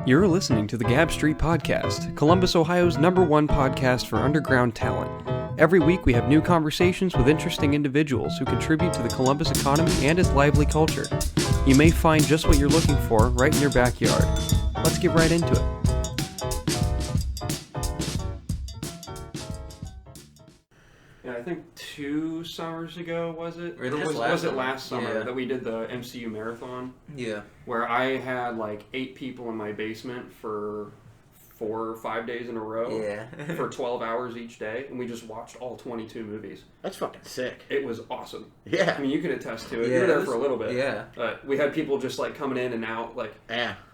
You're listening to the Gab Street Podcast, Columbus, Ohio's #1 podcast for underground talent. Every week we have new conversations with interesting individuals who contribute to the Columbus economy and its lively culture. You may find just what you're looking for right in your backyard. Let's get right into it. Yeah, I think 2 summers ago, was it? Or was it last summer that we did the MCU marathon? Yeah. Where I had like 8 people in my basement for 4 or 5 days in a row. Yeah. For 12 hours each day, and we just watched all 22 movies. That's fucking sick. It was awesome. Yeah. I mean, you can attest to it. Yeah, You were there for a little bit. Yeah. But we had people just like coming in and out, like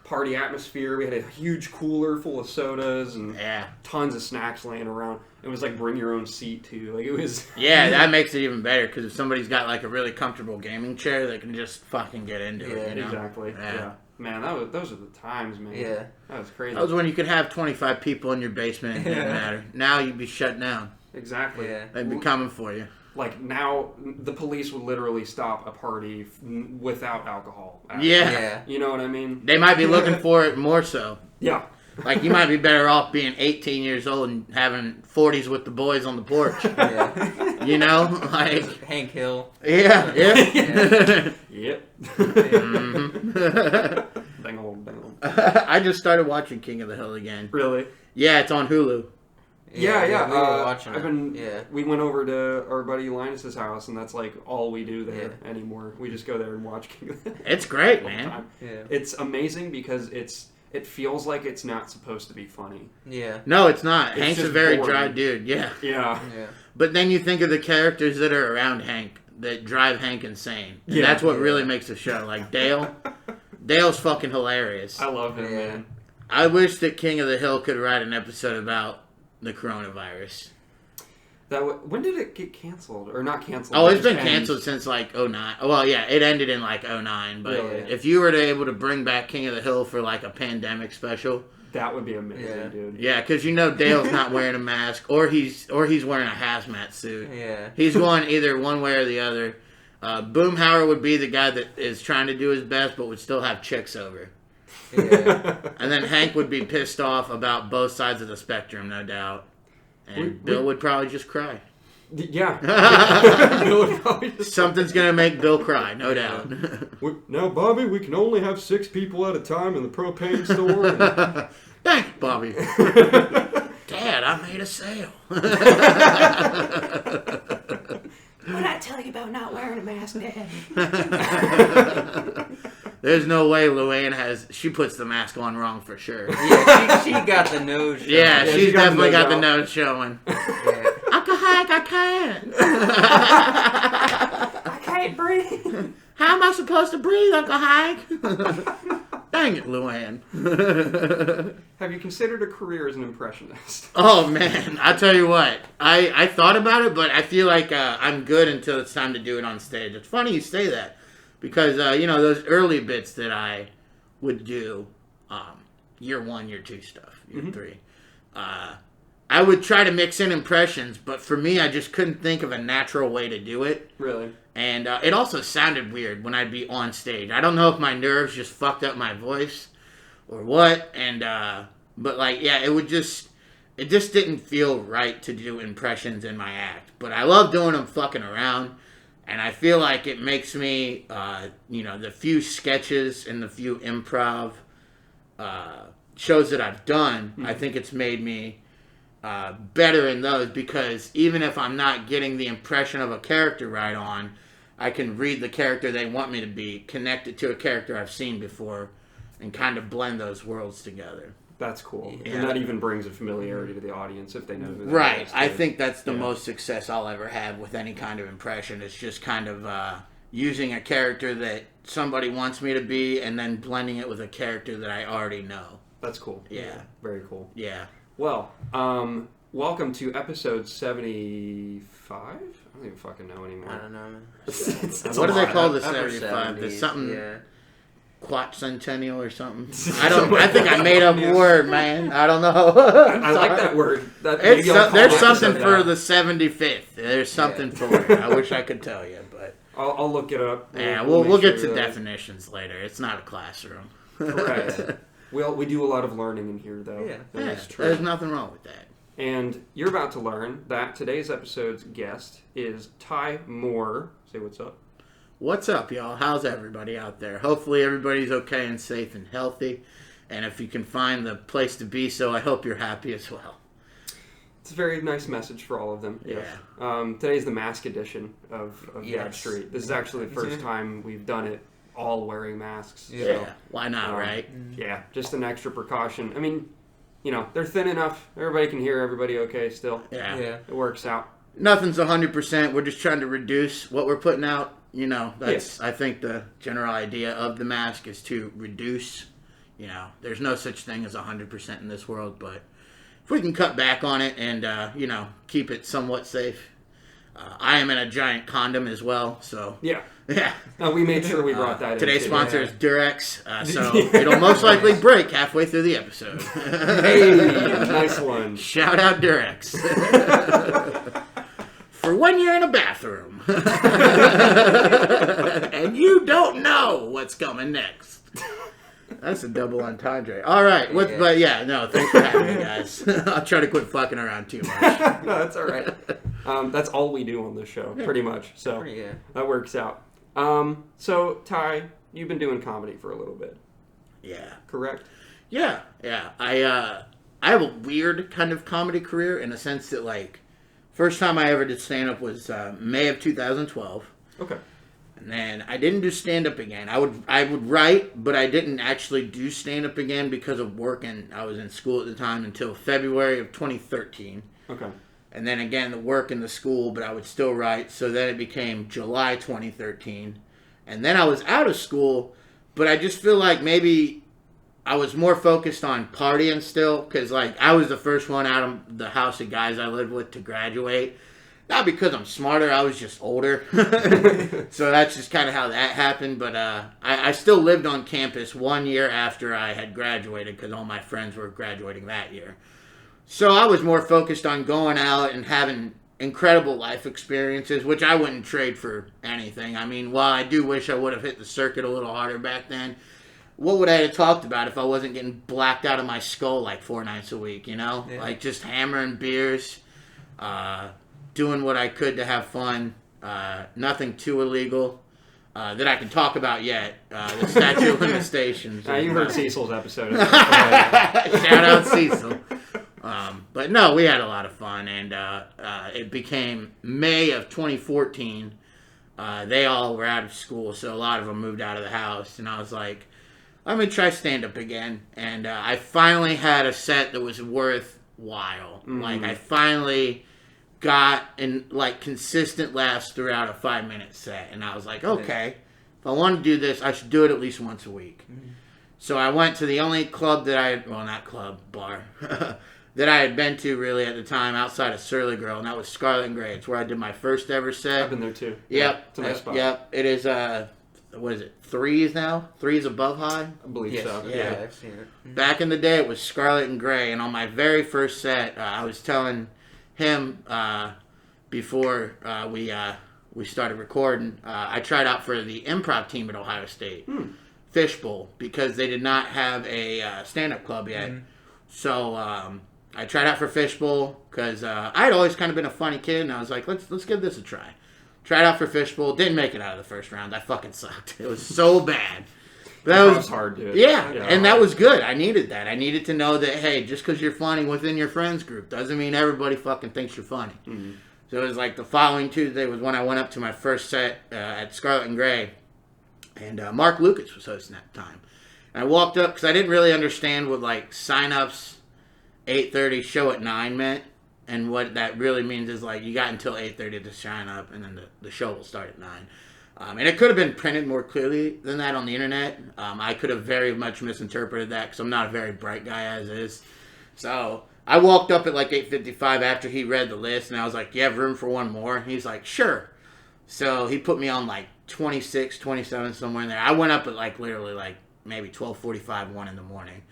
party atmosphere. We had a huge cooler full of sodas and tons of snacks laying around. It was like bring your own seat too. Like it was. Yeah, that makes it even better because if somebody's got like a really comfortable gaming chair, they can just fucking get into it. You know? Exactly. Yeah. Man, those are the times, man. Yeah. That was crazy. That was when you could have 25 people in your basement. It didn't matter. Now you'd be shut down. Exactly. Yeah. They'd be coming for you. Like now, the police would literally stop a party without alcohol. Yeah. You know what I mean? They might be looking for it more so. Yeah. Like you might be better off being 18 years old and having 40s with the boys on the porch. Yeah. You know? Like Hank Hill. Yeah. Yep. Mm-hmm. Dangle. I just started watching King of the Hill again. Really? Yeah, it's on Hulu. Yeah. We were watching We went over to our buddy Linus's house, and that's like all we do there anymore. We just go there and watch King of the Hill. It's great, all the man. time. Yeah. It's amazing because it feels like it's not supposed to be funny. Yeah. No, it's not. It's Hank's a just very boring. dry dude. Yeah. Yeah. Yeah. But then you think of the characters that are around Hank that drive Hank insane. And that's what really makes the show. Like Dale. Dale's fucking hilarious. I love him, man. I wish that King of the Hill could write an episode about the coronavirus. When did it get canceled? Or not canceled? Oh, it's been canceled since like 2009. Well, yeah, it ended in like 2009. But if you were to able to bring back King of the Hill for like a pandemic special, that would be amazing, dude. Yeah, because you know Dale's not wearing a mask, or he's wearing a hazmat suit. Yeah. He's going either one way or the other. Boomhauer would be the guy that is trying to do his best, but would still have chicks over. Yeah. And then Hank would be pissed off about both sides of the spectrum, no doubt. And Bill would probably just cry. Yeah. Bill would probably just Something's going to make Bill cry, no doubt. Now, Bobby, we can only have 6 people at a time in the propane store. Thanks, Bobby. Dad, I made a sale. What did I tell you about not wearing a mask, Dad? There's no way Luann she puts the mask on wrong for sure. Yeah, she got the nose showing. Yeah, she's definitely got the nose nose showing. Yeah. I can't. I can't breathe. How am I supposed to breathe, Uncle Hank? Dang it, Luann. Have you considered a career as an impressionist? Oh, man. I tell you what. I thought about it, but I feel like I'm good until it's time to do it on stage. It's funny you say that. Because, those early bits that I would do, year 1, year 2 stuff, year 3, I would try to mix in impressions, but for me, I just couldn't think of a natural way to do it. Really? And it also sounded weird when I'd be on stage. I don't know if my nerves just fucked up my voice or what. And, but like, yeah, it just didn't feel right to do impressions in my act. But I love doing them fucking around. And I feel like it makes me, the few sketches and the few improv shows that I've done, I think it's made me better in those because even if I'm not getting the impression of a character right on, I can read the character they want me to be, connect it to a character I've seen before, and kind of blend those worlds together. That's cool. Yeah. And that even brings a familiarity to the audience if they know who that Right. is. I think that's the most success I'll ever have with any kind of impression. It's just kind of using a character that somebody wants me to be and then blending it with a character that I already know. That's cool. Yeah. Very cool. Yeah. Well, welcome to episode 75? I don't even fucking know anymore. I don't know, man. It's What do they call the Upper 75? There's 70s, something... Yeah. Quatcentennial or something. I think I made up a word, man. I don't know. I like that word. There's something for the 75th. There's something for it. I wish I could tell you, but I'll look it up. We'll get to sure definitions later. It's not a classroom. Correct. We do a lot of learning in here, though. Yeah. That is true. There's nothing wrong with that. And you're about to learn that today's episode's guest is Ty Moore. Say what's up. What's up, y'all? How's everybody out there? Hopefully everybody's okay and safe and healthy. And if you can find the place to be so, I hope you're happy as well. It's a very nice message for all of them. Yeah. Yes. Today's the mask edition of Gab Street. This is actually the first time we've done it all wearing masks. Yeah. Yeah. Why not, right? Yeah, just an extra precaution. I mean, you know, they're thin enough. Everybody can hear everybody okay still. Yeah. It works out. Nothing's 100%. We're just trying to reduce what we're putting out. You know, that's Yes. I think the general idea of the mask is to reduce. You know, there's no such thing as 100% in this world, but if we can cut back on it and, you know, keep it somewhat safe. I am in a giant condom as well, so. Yeah. Yeah. We made sure we brought that in. Today's too. sponsor is Durex, so it'll most likely break halfway through the episode. Hey, nice one. Shout out Durex. For when you're in a bathroom. And you don't know what's coming next. That's a double entendre. All right. But yeah, no, thanks for having me, guys. I'll try to quit fucking around too much. No, that's all right. That's all we do on this show, pretty much. So Yeah. that works out. So, Ty, you've been doing comedy for a little bit, Yeah. correct? Yeah. I have a weird kind of comedy career in a sense that, like, first time I ever did stand-up was May of 2012. Okay. And then I didn't do stand-up again. I would write, but I didn't actually do stand-up again because of work, and I was in school at the time until February of 2013. Okay. And then again, the work and the school, but I would still write. So then it became July 2013. And then I was out of school, but I just feel like maybe I was more focused on partying still, because, like, I was the first one out of the house of guys I lived with to graduate. Not because I'm smarter, I was just older. So that's just kind of how that happened. But I still lived on campus 1 year after I had graduated because all my friends were graduating that year. So I was more focused on going out and having incredible life experiences, which I wouldn't trade for anything. I mean, while I do wish I would have hit the circuit a little harder back then, what would I have talked about if I wasn't getting blacked out of my skull like 4 nights a week, you know? Yeah. Like just hammering beers, doing what I could to have fun, nothing too illegal that I can talk about yet. The statute of limitations. You heard Cecil's episode. Shout out Cecil. But no, we had a lot of fun, and it became May of 2014. They all were out of school, so a lot of them moved out of the house, and I was like, let me try stand-up again. And I finally had a set that was worthwhile. Mm-hmm. Like, I finally got in like consistent laughs throughout a 5-minute set, and I was like, okay, if I want to do this, I should do it at least once a week. Mm-hmm. So I went to the only club that bar that I had been to really at the time outside of Surly Girl, and that was Scarlet and Gray. It's where I did my first ever set. I've been there too. Yep. It's a nice spot. Yep. It is what is it? 3s now? 3s above high? I believe Yes. so. Yeah. I've seen it. Back in the day, it was Scarlet and Gray, and on my very first set, I was telling him before we started recording, I tried out for the improv team at Ohio State, Fishbowl, because they did not have a stand-up club yet. Mm-hmm. So I tried out for Fishbowl because I had always kind of been a funny kid, and I was like, let's give this a try. Tried out for Fishbowl, didn't make it out of the first round. I fucking sucked. It was so bad. That was hard, dude. Yeah, and that was good. I needed that. I needed to know that, hey, just because you're funny within your friends group doesn't mean everybody fucking thinks you're funny. Mm-hmm. So it was like the following Tuesday was when I went up to my first set at Scarlet and Gray, and Mark Lucas was hosting at the time. And I walked up because I didn't really understand what like sign-ups 8:30, show at 9 meant. And what that really means is, like, you got until 8:30 to sign up, and then the show will start at 9. And it could have been printed more clearly than that on the internet. I could have very much misinterpreted that because I'm not a very bright guy as is. So I walked up at, like, 8:55 after he read the list, and I was like, you have room for one more? He's like, sure. So he put me on, like, 26, 27, somewhere in there. I went up at, like, literally, like, maybe 12:45, 1 in the morning.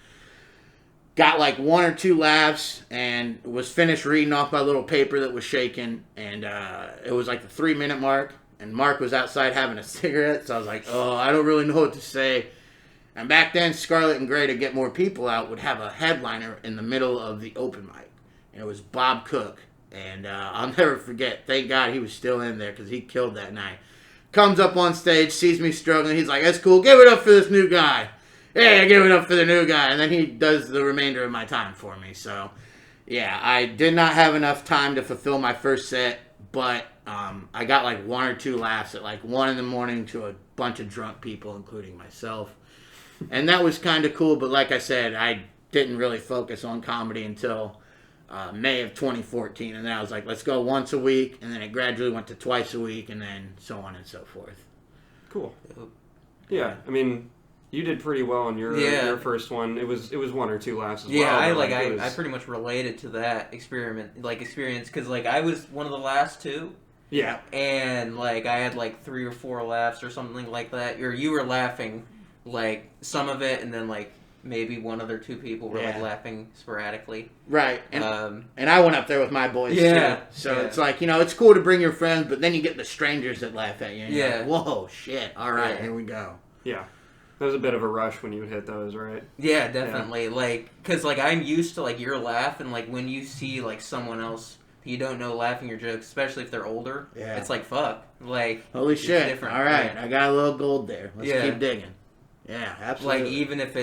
Got like 1 or 2 laughs and was finished reading off my little paper that was shaking. And it was like the 3-minute mark. And Mark was outside having a cigarette. So I was like, oh, I don't really know what to say. And back then, Scarlet and Gray, to get more people out, would have a headliner in the middle of the open mic. And it was Bob Cook. And I'll never forget, thank God he was still in there because he killed that night. Comes up on stage, sees me struggling. He's like, that's cool. Give it up for this new guy. Yeah, give it up for the new guy. And then he does the remainder of my time for me. So, yeah, I did not have enough time to fulfill my first set. But I got like 1 or 2 laughs at like 1 in the morning to a bunch of drunk people, including myself. And that was kind of cool. But like I said, I didn't really focus on comedy until May of 2014, and then I was like, let's go once a week, and then it gradually went to twice a week, and then so on and so forth. Cool. Yeah, I mean, you did pretty well in your first one. It was 1 or 2 laughs as well. Yeah, I pretty much related to that experience, because like I was one of the last 2. Yeah. And like I had like 3 or 4 laughs or something like that. Or you were laughing like some of it, and then like maybe 1 other 2 people were like laughing sporadically. Right. And I went up there with my boys too. So it's like, it's cool to bring your friends, but then you get the strangers that laugh at you. And you're like, whoa, shit. All right, here we go. Yeah. There was a bit of a rush when you would hit those, right? Yeah, definitely. Yeah. Like, because like I'm used to like your laugh, and like when you see like someone else you don't know laughing your jokes, especially if they're older, it's like, fuck. Like, holy shit. Different. All right, I got a little gold there. Let's keep digging. Yeah, absolutely. Like, even if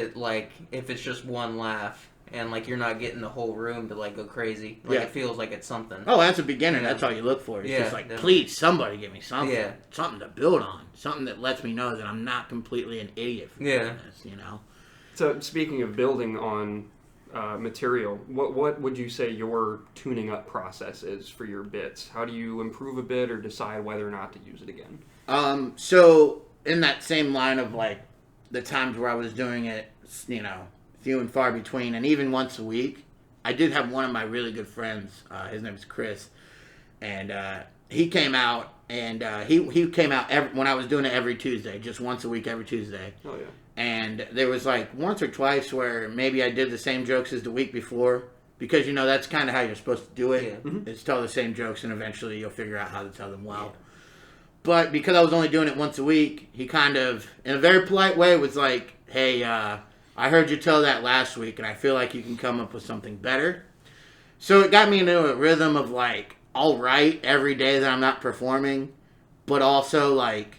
it's just 1 laugh, and like you're not getting the whole room to like go crazy, like it feels like it's something. Oh, that's a beginner. That's all you look for. It's just like, please, somebody give me something. Yeah. Something to build on. Something that lets me know that I'm not completely an idiot for doing this, So, speaking of building on material, what would you say your tuning up process is for your bits? How do you improve a bit or decide whether or not to use it again? So, in that same line of like, the times where I was doing it, few and far between, and even once a week, I did have one of my really good friends, his name is Chris, and he came out, and he came out when I was doing it every Tuesday, just once a week every Tuesday. Oh, yeah. And there was like once or twice where maybe I did the same jokes as the week before, because, that's kind of how you're supposed to do it. Yeah. Mm-hmm. Is tell the same jokes, and eventually you'll figure out how to tell them well. Yeah. But because I was only doing it once a week, he kind of, in a very polite way, was like, hey, I heard you tell that last week, and I feel like you can come up with something better. So it got me into a rhythm of, like, I'll write every day that I'm not performing, but also, like,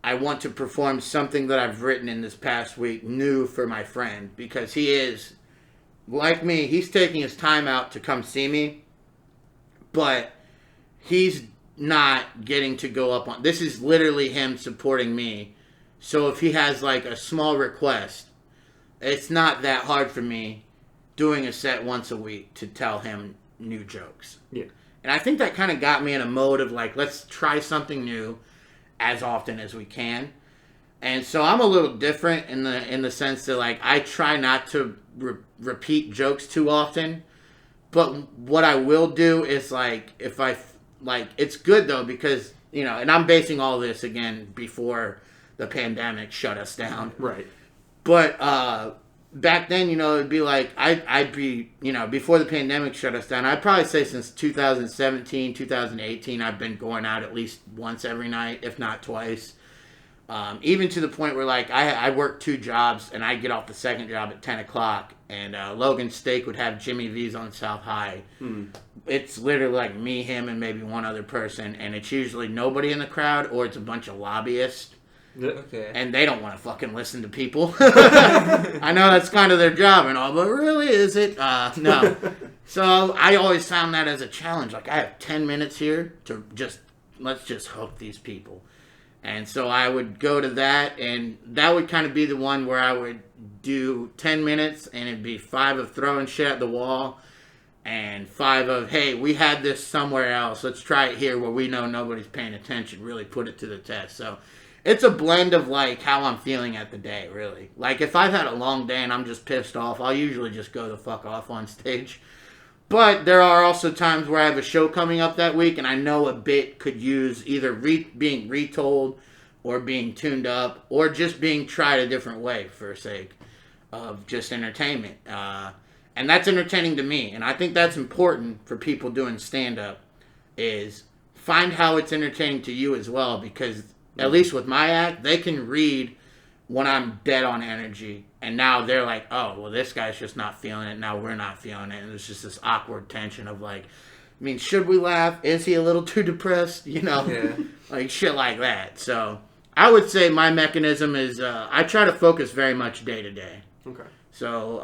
I want to perform something that I've written in this past week new for my friend, because he is, like me, he's taking his time out to come see me, but he's not getting to go up on, this is literally him supporting me. So if he has like a small request, it's not that hard for me doing a set once a week to tell him new jokes. Yeah. And I think that kind of got me in a mode of like, let's try something new as often as we can. And so I'm a little different in the sense that like I try not to repeat jokes too often. But what I will do is like, if I like, it's good though, because, and I'm basing all this again before the pandemic shut us down. Right. But back then, it'd be like, I'd be, before the pandemic shut us down, I'd probably say since 2017, 2018, I've been going out at least once every night, if not twice. Even to the point where, like, I work 2 jobs, and I get off the second job at 10 o'clock, and Logan Steak would have Jimmy V's on South High. It's literally like me, him, and maybe one other person, and it's usually nobody in the crowd, or it's a bunch of lobbyists. Okay. And they don't want to fucking listen to people. I know that's kind of their job and all, but really, is it? No. So I always found that as a challenge. Like, I have 10 minutes here to let's just hook these people. And so I would go to that, and that would kind of be the one where I would do 10 minutes, and it'd be 5 of throwing shit at the wall, and 5 of, hey, we had this somewhere else. Let's try it here where we know nobody's paying attention. Really put it to the test. So it's a blend of, like, how I'm feeling at the day, really. Like, if I've had a long day and I'm just pissed off, I'll usually just go the fuck off on stage. But there are also times where I have a show coming up that week, and I know a bit could use either being retold or being tuned up or just being tried a different way for sake of just entertainment. And that's entertaining to me. And I think that's important for people doing stand-up, is find how it's entertaining to you as well, because at least with my act, they can read when I'm dead on energy. And now they're like, oh, well, this guy's just not feeling it. Now we're not feeling it. And there's just this awkward tension of like, I mean, should we laugh? Is he a little too depressed? You know, like shit like that. So I would say my mechanism is I try to focus very much day to day. Okay. So,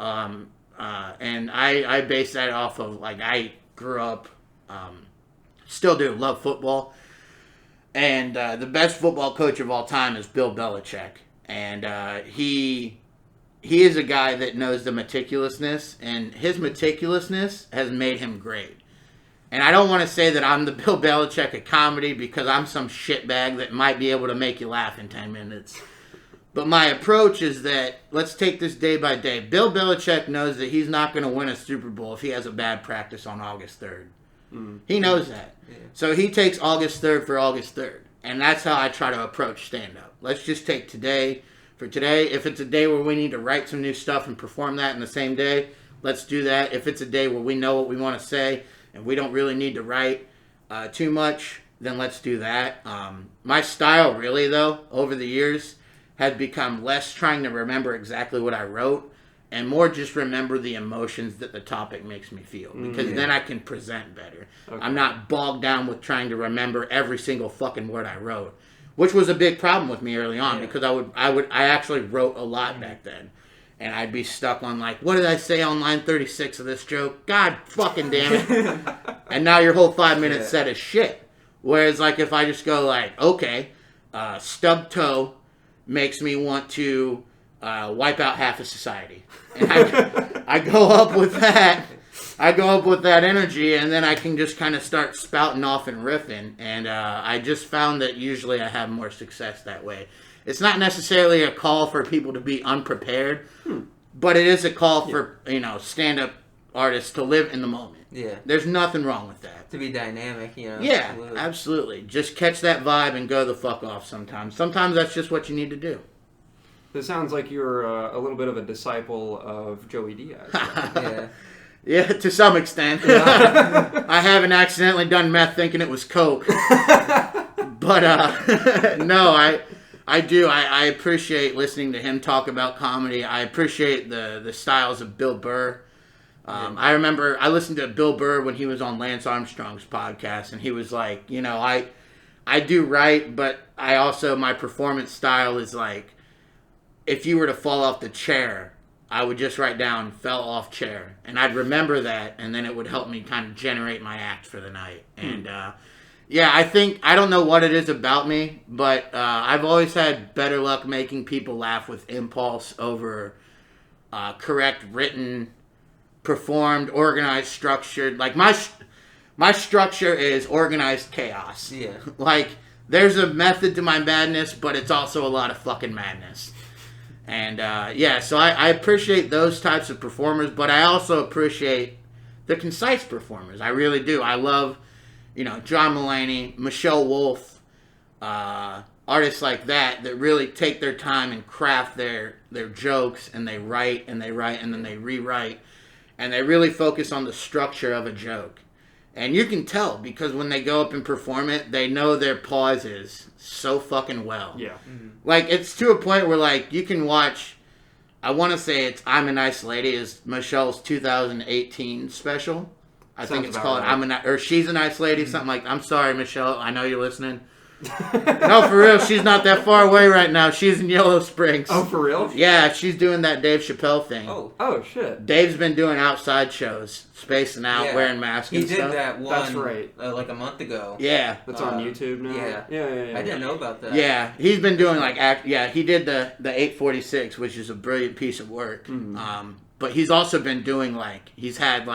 and I base that off of like I grew up, still do love football. And the best football coach of all time is Bill Belichick. And he is a guy that knows the meticulousness, and his meticulousness has made him great. And I don't want to say that I'm the Bill Belichick of comedy because I'm some shitbag that might be able to make you laugh in 10 minutes. But my approach is that let's take this day by day. Bill Belichick knows that he's not going to win a Super Bowl if he has a bad practice on August 3rd. He knows that. Yeah. So he takes August 3rd for August 3rd. And that's how I try to approach stand-up. Let's just take today for today. If it's a day where we need to write some new stuff and perform that in the same day, let's do that. If it's a day where we know what we want to say and we don't really need to write too much, then let's do that. My style really, though, over the years, had become less trying to remember exactly what I wrote and more just remember the emotions that the topic makes me feel. Because then I can present better. Okay. I'm not bogged down with trying to remember every single fucking word I wrote. Which was a big problem with me early on because I actually wrote a lot back then. And I'd be stuck on like, what did I say on line 36 of this joke? God fucking damn it. And now your whole 5 minute set is shit. Whereas like if I just go like, okay, stub toe makes me want to wipe out half of society. And I go up with that. I go up with that energy, and then I can just kind of start spouting off and riffing. And I just found that usually I have more success that way. It's not necessarily a call for people to be unprepared, but it is a call for stand-up artists to live in the moment. Yeah, there's nothing wrong with that. To be dynamic, Yeah, absolutely. Just catch that vibe and go the fuck off. Sometimes that's just what you need to do. It sounds like you're a little bit of a disciple of Joey Diaz. Right? Yeah, to some extent. I haven't accidentally done meth thinking it was coke. But, no, I do. I appreciate listening to him talk about comedy. I appreciate the styles of Bill Burr. I remember I listened to Bill Burr when he was on Lance Armstrong's podcast, and he was like, I do write, but I also, my performance style is like, if you were to fall off the chair, I would just write down, fell off chair. And I'd remember that, and then it would help me kind of generate my act for the night. And, I don't know what it is about me, but I've always had better luck making people laugh with impulse over correct, written, performed, organized, structured. Like, my structure is organized chaos. Yeah. Like, there's a method to my madness, but it's also a lot of fucking madness. And, so I appreciate those types of performers, but I also appreciate the concise performers. I really do. I love, John Mulaney, Michelle Wolf, artists like that really take their time and craft their jokes, and they write, and then they rewrite, and they really focus on the structure of a joke. And you can tell, because when they go up and perform it, they know their pauses so fucking well. Yeah. Mm-hmm. Like, it's to a point where, like, you can watch, I want to say it's I'm a Nice Lady is Michelle's 2018 special. I think it's called right. Or She's a Nice Lady, something like that. I'm sorry, Michelle, I know you're listening. No, for real, she's not that far away right now. She's in Yellow Springs. Oh, for real? Yeah, she's doing that Dave Chappelle thing. Oh shit. Dave's been doing outside shows, spacing out, wearing masks and stuff. He did that one, that's right. Like a month ago. Yeah. That's on YouTube now? Yeah. I didn't know about that. Yeah, he's been doing he did the 846, which is a brilliant piece of work. Mm-hmm. But he's also been doing he's had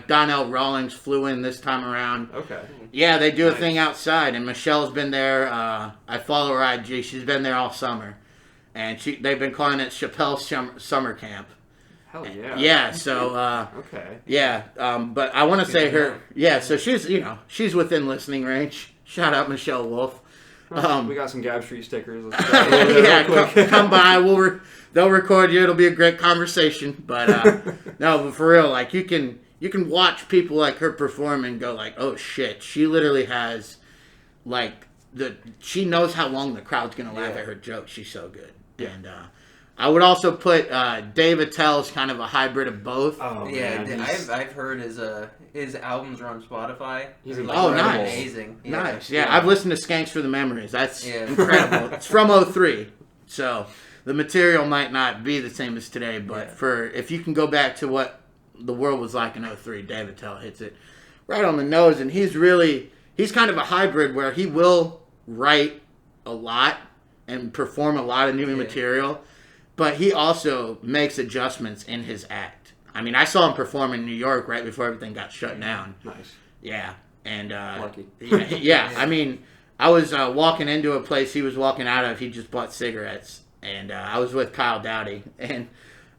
Donnell Rawlings flew in this time around. Okay. Yeah, they do a thing outside, and Michelle's been there. I follow her IG. She's been there all summer, and they've been calling it Chappelle's Summer Camp. Hell yeah. Yeah. So. Okay. Yeah. But I want to say her. Yeah. So she's within listening range. Shout out Michelle Wolf. We got some Gab Street stickers. Come by. They'll record you. It'll be a great conversation. But but for real, you can watch people like her perform and go oh shit, she literally has she knows how long the crowd's gonna laugh at her jokes. She's so good. Yeah. And I would also put Dave Attell's kind of a hybrid of both. Oh, Yeah, man. I've heard his albums are on Spotify. He's They're, incredible. nice. Amazing. Yeah. Nice. Yeah, I've listened to Skanks for the Memories. That's Yeah. incredible. It's from '03, so the material might not be the same as today, but if you can go back to what the world was like in '03, Dave Attell hits it right on the nose, and he's kind of a hybrid where he will write a lot and perform a lot of new material, but he also makes adjustments in his act. I mean, I saw him perform in New York right before everything got shut down. Nice. Yeah, and Lucky. yeah. I mean, I was walking into a place he was walking out of. He just bought cigarettes, and I was with Kyle Dowdy, and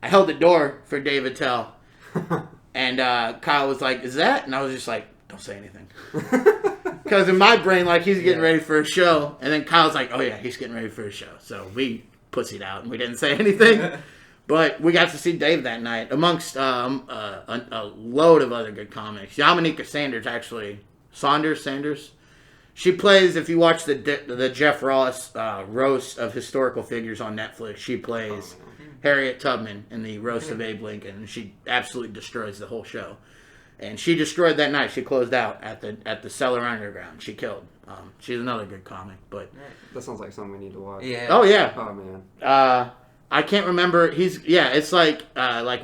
I held the door for Dave Attell, and Kyle was like, "Is that?" And I was just like, "Don't say anything," because in my brain, like, he's getting ready for a show, and then Kyle's like, "Oh yeah, he's getting ready for a show," so we pussied out and we didn't say anything. But we got to see Dave that night, amongst a load of other good comics. Yamanika Sanders. She plays, if you watch the Jeff Ross roast of historical figures on Netflix, she plays Harriet Tubman in the roast of Abe Lincoln. And she absolutely destroys the whole show. And she destroyed that night. She closed out at the Cellar Underground. She killed. She's another good comic. But That sounds like something we need to watch. Yeah. oh yeah. Oh, man. I can't remember. It's like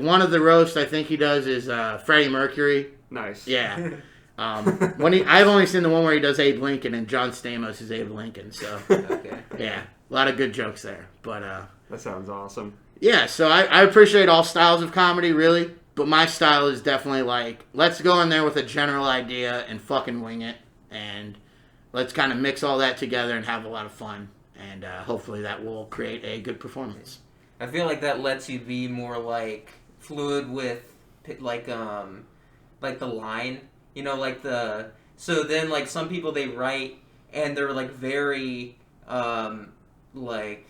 one of the roasts I think he does is Freddie Mercury. Nice. Yeah. I've only seen the one where he does Abe Lincoln, and John Stamos is Abe Lincoln. So Okay. yeah, a lot of good jokes there. But That sounds awesome. yeah, so I appreciate all styles of comedy, really. But my style is definitely like, let's go in there with a general idea and fucking wing it, and let's kind of mix all that together and have a lot of fun, and hopefully that will create a good performance. I feel like that lets you be more like fluid with like the line, you know, like so then like some people they write and they're like very like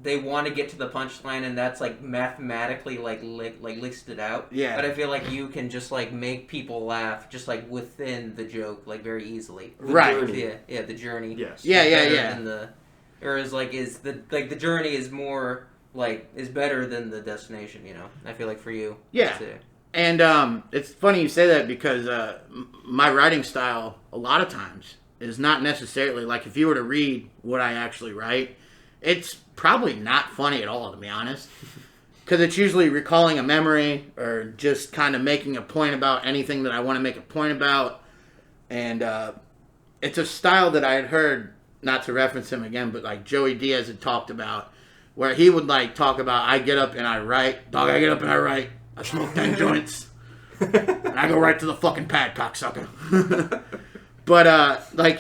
they want to get to the punchline and that's like mathematically like listed out. Yeah. But I feel like you can just like make people laugh just like within the joke like very easily. Right. Journey. Yeah, the journey. Yes. Yeah. The journey is more like is better than the destination, you know. I feel like for you. Yeah. That's it. And it's funny you say that because my writing style, a lot of times, is not necessarily, like, if you were to read what I actually write, it's probably not funny at all, to be honest. Because it's usually recalling a memory or just kind of making a point about anything that I want to make a point about. And it's a style that I had heard, not to reference him again, but like Joey Diaz had talked about, where he would like talk about, I get up and I write. Dog, I get up and I write. I smoke 10 joints. And I go right to the fucking pad, cocksucker. But, like,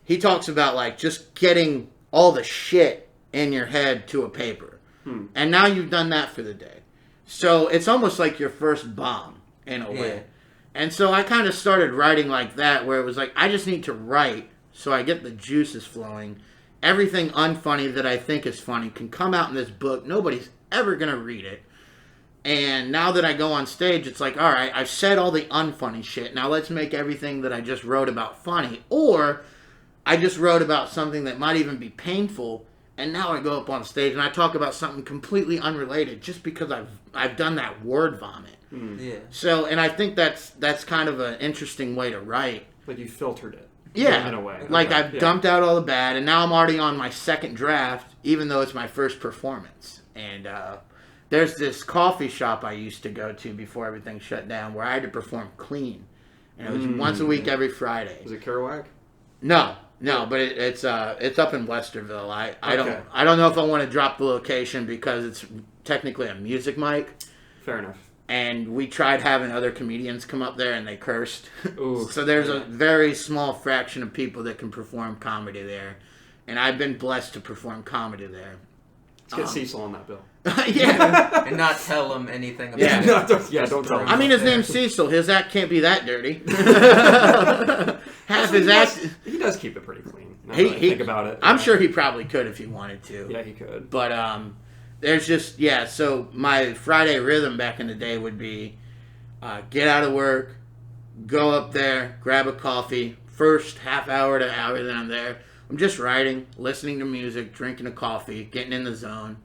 he talks about, like, just getting all the shit in your head to a paper. And now you've done that for the day. So it's almost like your first bomb, in a way. And so I kind of started writing like that, where it was like, I just need to write so I get the juices flowing. Everything unfunny that I think is funny can come out in this book. Nobody's ever going to read it. And now that I go on stage, it's like, all right, I've said all the unfunny shit. Now let's make everything that I just wrote about funny. Or I just wrote about something that might even be painful, and now I go up on stage and I talk about something completely unrelated just because I've done that word vomit. Yeah. So, and I think that's kind of an interesting way to write. Like you filtered it. Yeah. In a way. Like Okay. I've dumped out all the bad, and now I'm already on my second draft, even though it's my first performance. And there's this coffee shop I used to go to before everything shut down where I had to perform clean. And it was once a week every Friday. Was it Kerouac? No, but it's up in Westerville. I don't know if I want to drop the location because it's technically a music mic. Fair enough. And we tried having other comedians come up there and they cursed. Ooh. So there's a very small fraction of people that can perform comedy there. And I've been blessed to perform comedy there. Let's get Cecil on that bill. Yeah. And not tell him anything about Yeah. it. No, don't tell him. I mean, his name's Cecil. His act can't be that dirty. Half his act... He does keep it pretty clean. Now that I think about it. I'm sure he probably could if he wanted to. Yeah, he could. But there's just, so my Friday rhythm back in the day would be get out of work, go up there, grab a coffee, first half hour to hour that I'm there, I'm just writing, listening to music, drinking a coffee, getting in the zone,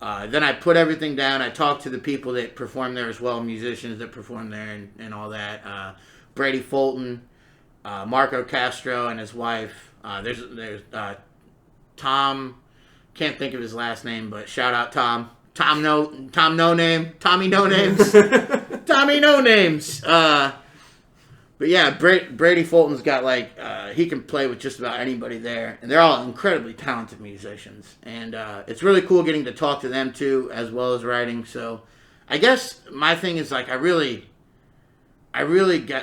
Then I put everything down. I talked to the people that perform there as well, musicians that perform there and all that. Brady Fulton, Marco Castro and his wife. There's Tom, can't think of his last name, but shout out Tom. Tommy No Names. Tommy No Names. But yeah, Brady Fulton's got he can play with just about anybody there, and they're all incredibly talented musicians, and it's really cool getting to talk to them too, as well as writing. So, I guess my thing is I really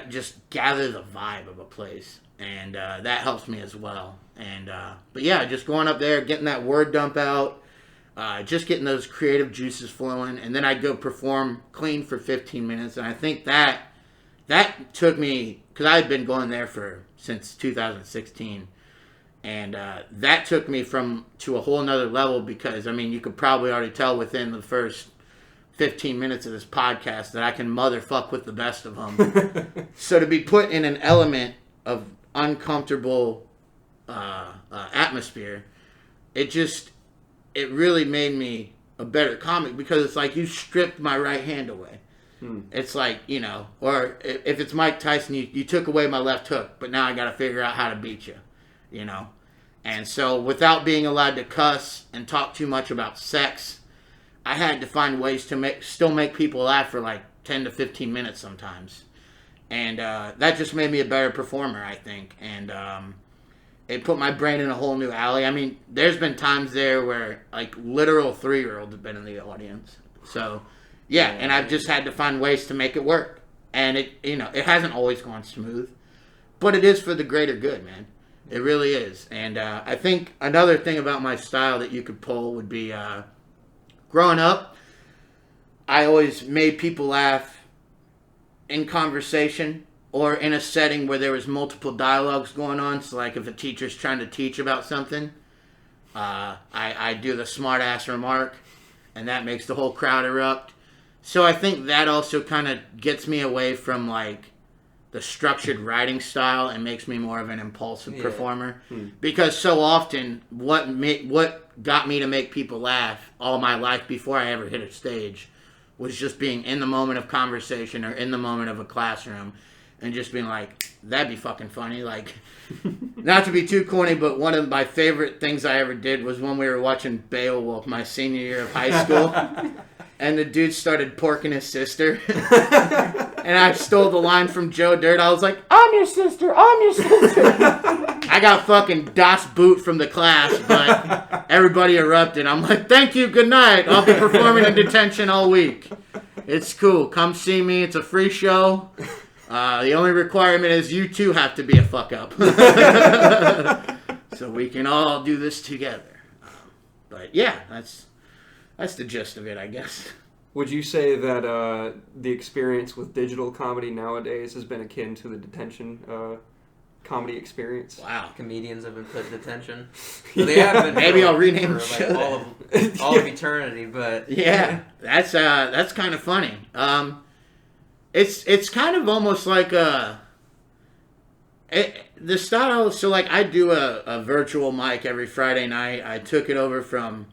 just gather the vibe of a place, and that helps me as well. And but yeah, just going up there, getting that word dump out, just getting those creative juices flowing, and then I'd go perform clean for 15 minutes, and I think that took me, because I had been going there since 2016, and that took me to a whole nother level, because I mean, you could probably already tell within the first 15 minutes of this podcast that I can motherfuck with the best of them. So to be put in an element of uncomfortable atmosphere, it really made me a better comic, because it's like you stripped my right hand away. It's like, or if it's Mike Tyson, you took away my left hook, but now I got to figure out how to beat you, And so without being allowed to cuss and talk too much about sex, I had to find ways to still make people laugh for 10 to 15 minutes sometimes. And that just made me a better performer, I think. And it put my brain in a whole new alley. I mean, there's been times there where literal 3-year-olds have been in the audience. So, yeah, and I've just had to find ways to make it work. And it hasn't always gone smooth, but it is for the greater good, man. It really is. And I think another thing about my style that you could pull would be, growing up, I always made people laugh in conversation or in a setting where there was multiple dialogues going on. So if a teacher's trying to teach about something, I do the smart ass remark, and that makes the whole crowd erupt. So I think that also kind of gets me away from the structured writing style and makes me more of an impulsive performer. Because so often what got me to make people laugh all my life before I ever hit a stage was just being in the moment of conversation or in the moment of a classroom and just being that'd be fucking funny. Not to be too corny, but one of my favorite things I ever did was when we were watching Beowulf my senior year of high school. And the dude started porking his sister. And I stole the line from Joe Dirt. I was like, I'm your sister. I got fucking Das Boot from the class, but everybody erupted. I'm like, thank you, good night. I'll be performing in detention all week. It's cool. Come see me. It's a free show. The only requirement is you too have to be a fuck up. So we can all do this together. But yeah, that's the gist of it, I guess. Would you say that the experience with digital comedy nowadays has been akin to the detention comedy experience? Wow. Comedians have been put in detention. Well, they have been. Maybe I'll rename the show. All of eternity, but yeah, that's kind of funny. It's kind of almost like the style. So I do a virtual mic every Friday night. I took it over from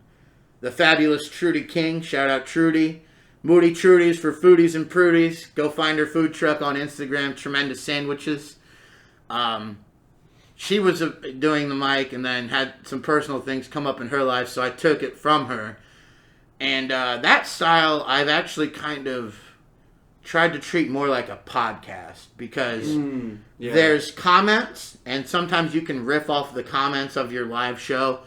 the fabulous Trudy King. Shout out Trudy. Moody Trudy's for foodies and prudies. Go find her food truck on Instagram. Tremendous sandwiches. She was doing the mic and then had some personal things come up in her life, so I took it from her. And that style I've actually kind of tried to treat more like a podcast, because there's comments, and sometimes you can riff off the comments of your live show.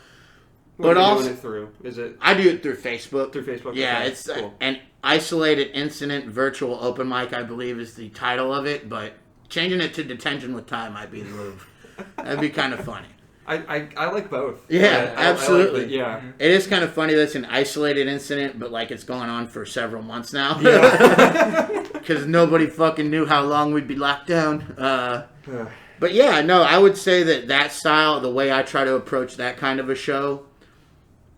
What are you doing it through? Is it? I do it through Facebook. Yeah, okay. It's cool. An isolated incident virtual open mic, I believe, is the title of it. But changing it to Detention with Time might be the move. That'd be kind of funny. I like both. Yeah, absolutely. I like It is kind of funny that it's an isolated incident, but it's going on for several months now. Yeah. Because nobody fucking knew how long we'd be locked down. But yeah, no, I would say that style, the way I try to approach that kind of a show,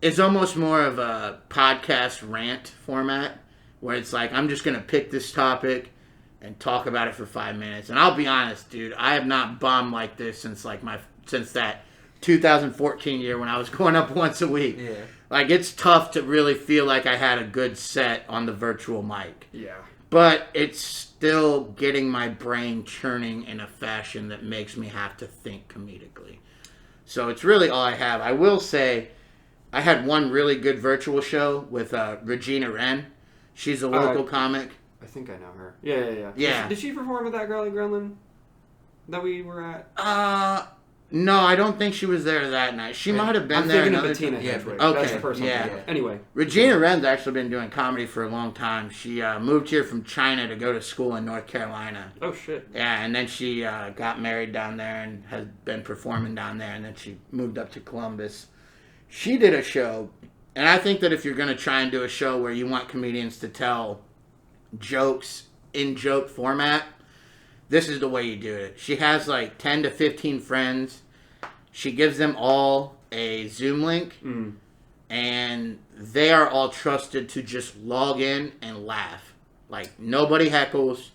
is almost more of a podcast rant format, where it's I'm just going to pick this topic and talk about it for 5 minutes. And I'll be honest, dude, I have not bombed like this since that 2014 year when I was going up once a week. Yeah. Like, it's tough to really feel like I had a good set on the virtual mic. Yeah. But it's still getting my brain churning in a fashion that makes me have to think comedically. So it's really all I have. I will say, I had one really good virtual show with Regina Wren. She's a local comic. I think I know her. Yeah. Yeah. Did she perform at that Girly Gremlin that we were at? No, I don't think she was there that night. She might have been there. I'm thinking of Bettina Hedwig. Okay, That's the person. yeah. Anyway. Regina Wren's actually been doing comedy for a long time. She moved here from China to go to school in North Carolina. Oh, shit. Yeah, and then she got married down there and has been performing down there, and then she moved up to Columbus. She did a show, and I think that if you're going to try and do a show where you want comedians to tell jokes in joke format, this is the way you do it. She has like 10 to 15 friends. She gives them all a Zoom link, and they are all trusted to just log in and laugh. Like, nobody heckles.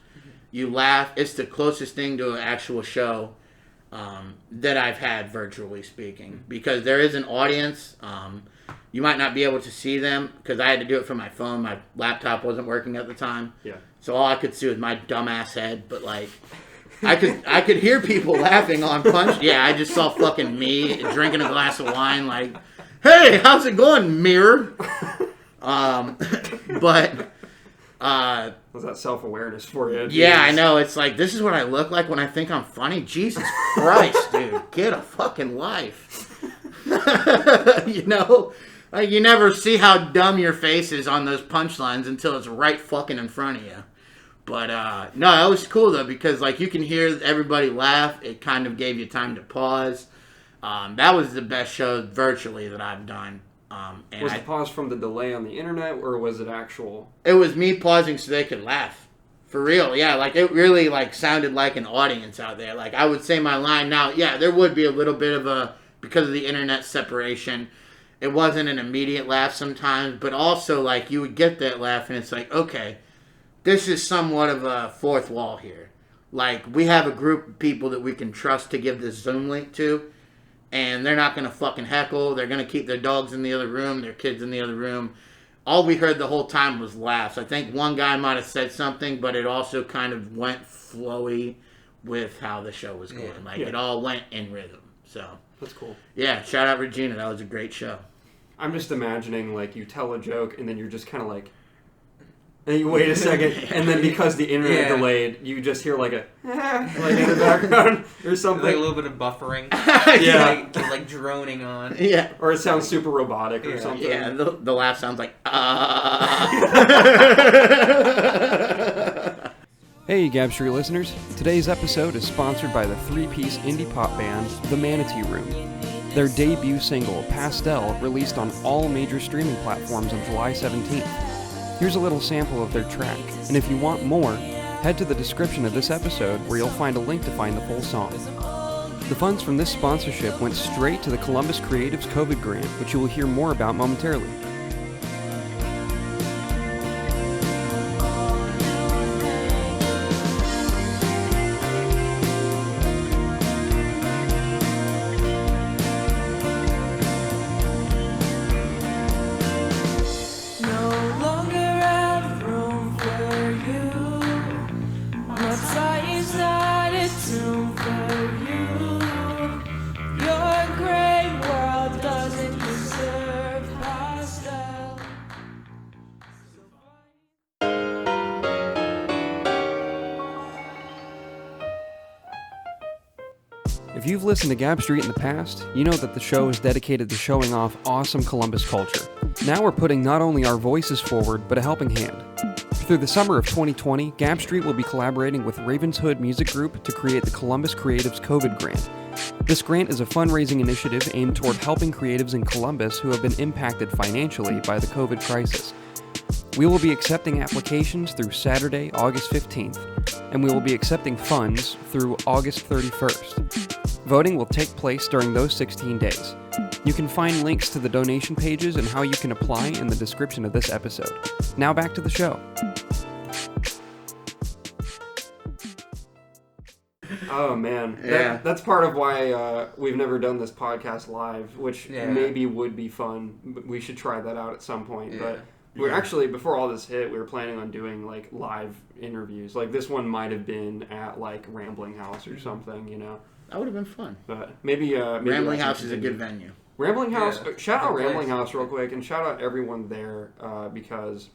You laugh. It's the closest thing to an actual show that I've had, virtually speaking, because there is an audience. You might not be able to see them because I had to do it from my phone. My laptop wasn't working at the time. Yeah. So all I could see was my dumbass head, but like, I could hear people laughing on Punch. Yeah, I just saw fucking me drinking a glass of wine like, hey, how's it going, mirror? But Was that self-awareness for you? yeah, I know. It's like, this is what I look like when I think I'm funny. Jesus Christ, dude. Get a fucking life. You know? Like, you never see how dumb your face is on those punchlines until it's right fucking in front of you. But, no, that was cool, though, because, like, you can hear everybody laugh. It kind of gave you time to pause. That was the best show virtually that I've done. And Was the pause from the delay on the internet, or was it actual? It was me pausing so they could laugh. For real, yeah. Like, it really, like, sounded like an audience out there. Like, I would say my line now. Yeah, there would be a little bit of a, because of the internet separation, it wasn't an immediate laugh sometimes. But also, like, you would get that laugh, and it's like, okay, this is somewhat of a fourth wall here. Like, we have a group of people that we can trust to give this Zoom link to. And they're not going to fucking heckle. They're going to keep their dogs in the other room, their kids in the other room. All we heard the whole time was laughs. I think one guy might have said something, but it also kind of went flowy with how the show was going. It all went in rhythm. So That's cool. Yeah, shout out Regina. That was a great show. I'm just imagining, like, you tell a joke, and then you're just kind of like... And you wait a second, and then because the internet delayed, you just hear like a like in the background or something. Like a little bit of buffering. like droning on. Yeah. Or it sounds super robotic or something. Yeah, the laugh sounds like Hey, Gab Street listeners. Today's episode is sponsored by the three-piece indie pop band, The Manatee Room. Their debut single, Pastel, released on all major streaming platforms on July 17th. Here's a little sample of their track, and if you want more, head to the description of this episode where you'll find a link to find the full song. The funds from this sponsorship went straight to the Columbus Creatives COVID Grant, which you will hear more about momentarily. If you've listened to Gab Street in the past, you know that the show is dedicated to showing off awesome Columbus culture. Now we're putting not only our voices forward, but a helping hand. Through the summer of 2020, Gab Street will be collaborating with Ravenshood Music Group to create the Columbus Creatives COVID Grant. This grant is a fundraising initiative aimed toward helping creatives in Columbus who have been impacted financially by the COVID crisis. We will be accepting applications through Saturday, August 15th, and we will be accepting funds through August 31st. Voting will take place during those 16 days. You can find links to the donation pages and how you can apply in the description of this episode. Now back to the show. Oh man, Yeah. that's part of why we've never done this podcast live, which maybe would be fun. We should try that out at some point. But we're actually, before all this hit, we were planning on doing like live interviews. Like this one might have been at like Rambling House or something, you know. That would have been fun. But maybe Rambling House is a good venue. Rambling House. Shout out Good Rambling place. House real quick, and shout out everyone there because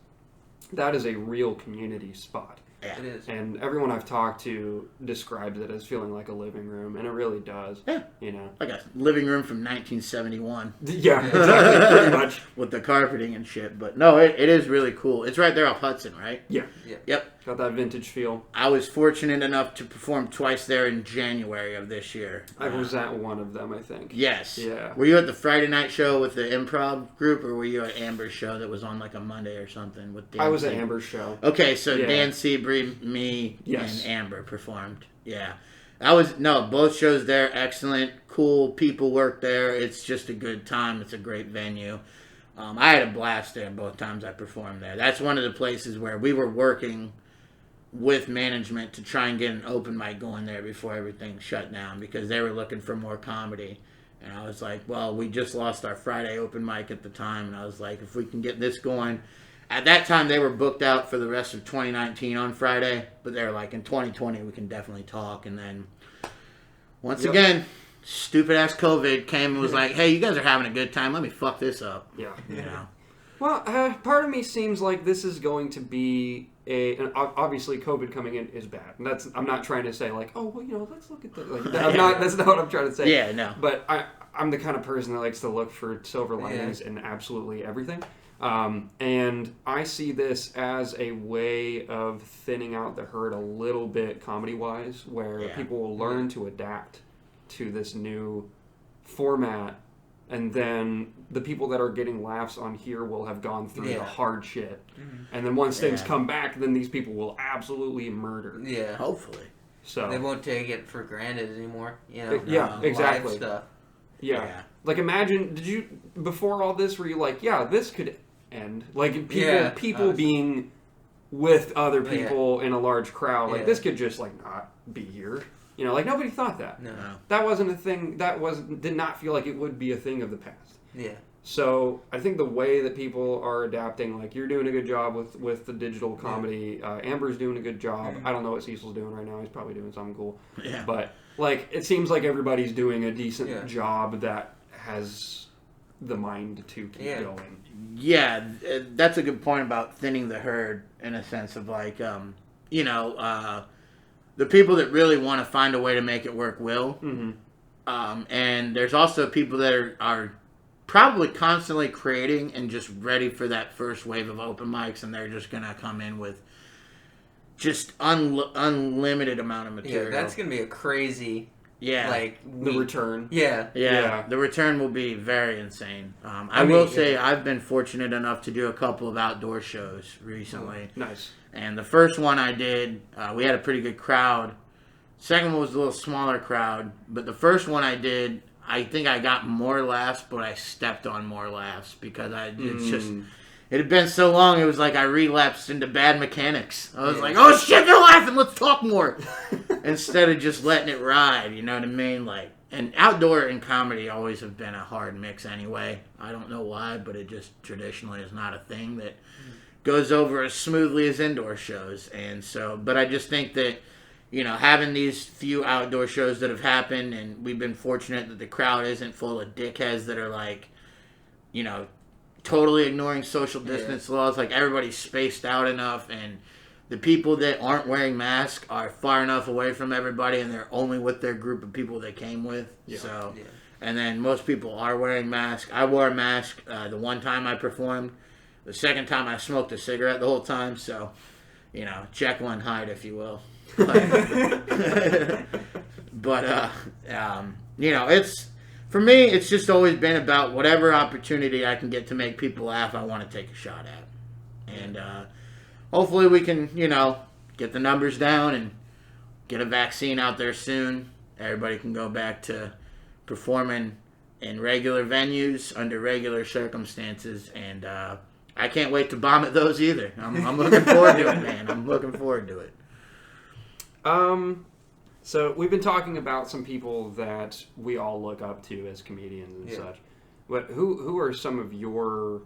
that is a real community spot. Yeah. It is. And everyone I've talked to describes it as feeling like a living room, and it really does. Yeah. You know. Like a living room from 1971. Yeah, exactly, pretty much. With the carpeting and shit. But no, it is really cool. It's right there off Hudson, right? Yeah. Yep. Got that vintage feel. I was fortunate enough to perform twice there in January of this year. I was at one of them, I think. Yes. Yeah. Were you at the Friday night show with the improv group, or were you at Amber's show that was on like a Monday or something with Dan? I was at Seabury? Amber's show. Okay, so Yeah. Dan Seabury, me, Yes. and Amber performed. Yeah. Both shows there, excellent, cool, people work there. It's just a good time. It's a great venue. I had a blast there both times I performed there. That's one of the places where we were working with management to try and get an open mic going there before everything shut down because they were looking for more comedy. And I was like, well, we just lost our Friday open mic at the time. And I was like, if we can get this going. At that time, they were booked out for the rest of 2019 on Friday. But they were like, in 2020, we can definitely talk. And then, once again, stupid-ass COVID came and was like, hey, you guys are having a good time. Let me fuck this up. Yeah. You know? Well, part of me seems like this is going to be and obviously COVID coming in is bad. And I'm not trying to say like, oh, well, you know, let's look at the, like, that's not what I'm trying to say. Yeah, no. But I'm the kind of person that likes to look for silver linings in absolutely everything. And I see this as a way of thinning out the herd a little bit comedy-wise, where people will learn to adapt to this new format. And then the people that are getting laughs on here will have gone through the hard shit. Mm-hmm. And then once things come back, then these people will absolutely murder. Yeah. Hopefully. So they won't take it for granted anymore. You know. Yeah, exactly. Live stuff. Yeah. Like imagine, before all this, were you like, yeah, this could end? Like people being with other people in a large crowd, like this could just like not be here. You know, like nobody thought that. No. That wasn't a thing. Did not feel like it would be a thing of the past. Yeah. So I think the way that people are adapting, like you're doing a good job with the digital comedy. Amber's doing a good job. I don't know what Cecil's doing right now. He's probably doing something cool. Yeah. But like it seems like everybody's doing a decent job that has the mind to keep going. Yeah, that's a good point about thinning the herd in a sense of like, the people that really want to find a way to make it work will. Mm-hmm. And there's also people that are probably constantly creating and just ready for that first wave of open mics, and they're just going to come in with just unlimited amount of material. Yeah, that's going to be a crazy... Yeah, like the return. Yeah. The return will be very insane. I will say I've been fortunate enough to do a couple of outdoor shows recently. Oh, nice. And the first one I did, we had a pretty good crowd. Second one was a little smaller crowd, but the first one I did, I think I got more laughs, but I stepped on more laughs because it had been so long, it was like I relapsed into bad mechanics. I was like, oh shit, they're laughing, let's talk more. Instead of just letting it ride, you know what I mean? Like, and outdoor and comedy always have been a hard mix anyway. I don't know why, but it just traditionally is not a thing that goes over as smoothly as indoor shows. And so, but I just think that, you know, having these few outdoor shows that have happened, and we've been fortunate that the crowd isn't full of dickheads that are like, you know, totally ignoring social distance laws. Like, everybody's spaced out enough, and the people that aren't wearing masks are far enough away from everybody, and they're only with their group of people they came with. And then most people are wearing masks. I wore a mask the one time I performed. The second time I smoked a cigarette the whole time. So, you know, Jekyll and Hyde, if you will. But you know, it's... For me, it's just always been about whatever opportunity I can get to make people laugh, I want to take a shot at. And hopefully we can, you know, get the numbers down and get a vaccine out there soon. Everybody can go back to performing in regular venues under regular circumstances. And I can't wait to bomb at those either. I'm looking forward to it, man. I'm looking forward to it. So we've been talking about some people that we all look up to as comedians and such. But who are some of your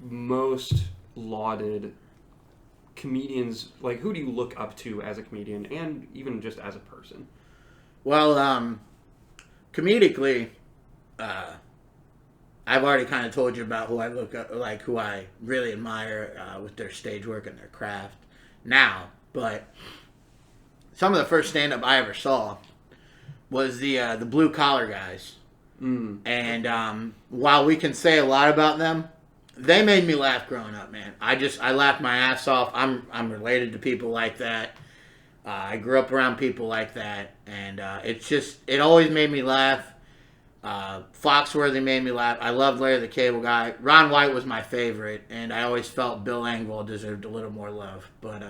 most lauded comedians? Like, who do you look up to as a comedian and even just as a person? Well, comedically, I've already kind of told you about who I look up, like who I really admire with their stage work and their craft now. But some of the first stand-up I ever saw was the blue collar guys. And while we can say a lot about them, they made me laugh growing up, man. I laughed my ass off. I'm related to people like that. I grew up around people like that, and it always made me laugh. Foxworthy made me laugh. I loved Larry the Cable Guy. Ron White was my favorite, and I always felt Bill Engvall deserved a little more love. But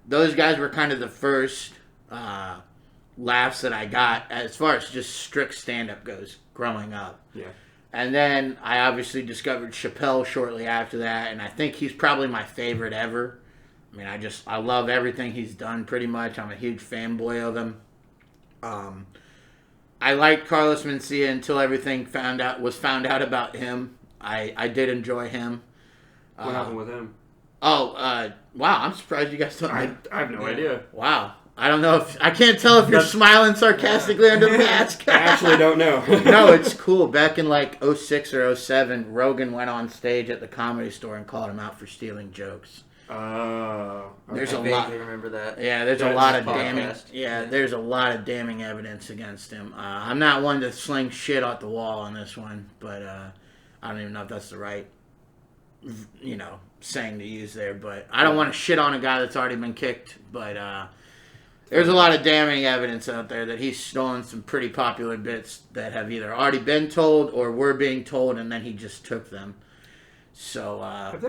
those guys were kind of the first laughs that I got as far as just strict stand-up goes growing up. Yeah. And then I obviously discovered Chappelle shortly after that, and I think he's probably my favorite ever. I mean, I love everything he's done pretty much. I'm a huge fanboy of him. I liked Carlos Mencia until everything was found out about him. I did enjoy him. What happened with him? Wow, I'm surprised you guys don't I have no idea. Wow. I don't know I can't tell if you're smiling sarcastically under the mask. I actually don't know. No, it's cool. Back in like 06 or 07, Rogan went on stage at the Comedy Store and called him out for stealing jokes. Oh. There's I a lot. vaguely remember that. Yeah, there's That's a lot of podcast. damning. Yeah, there's a lot of damning evidence against him. I'm not one to sling shit out the wall on this one, but I don't even know if that's the right, saying to use there. But I don't want to shit on a guy that's already been kicked. But there's a lot of damning evidence out there that he's stolen some pretty popular bits that have either already been told or were being told, and then he just took them. So Have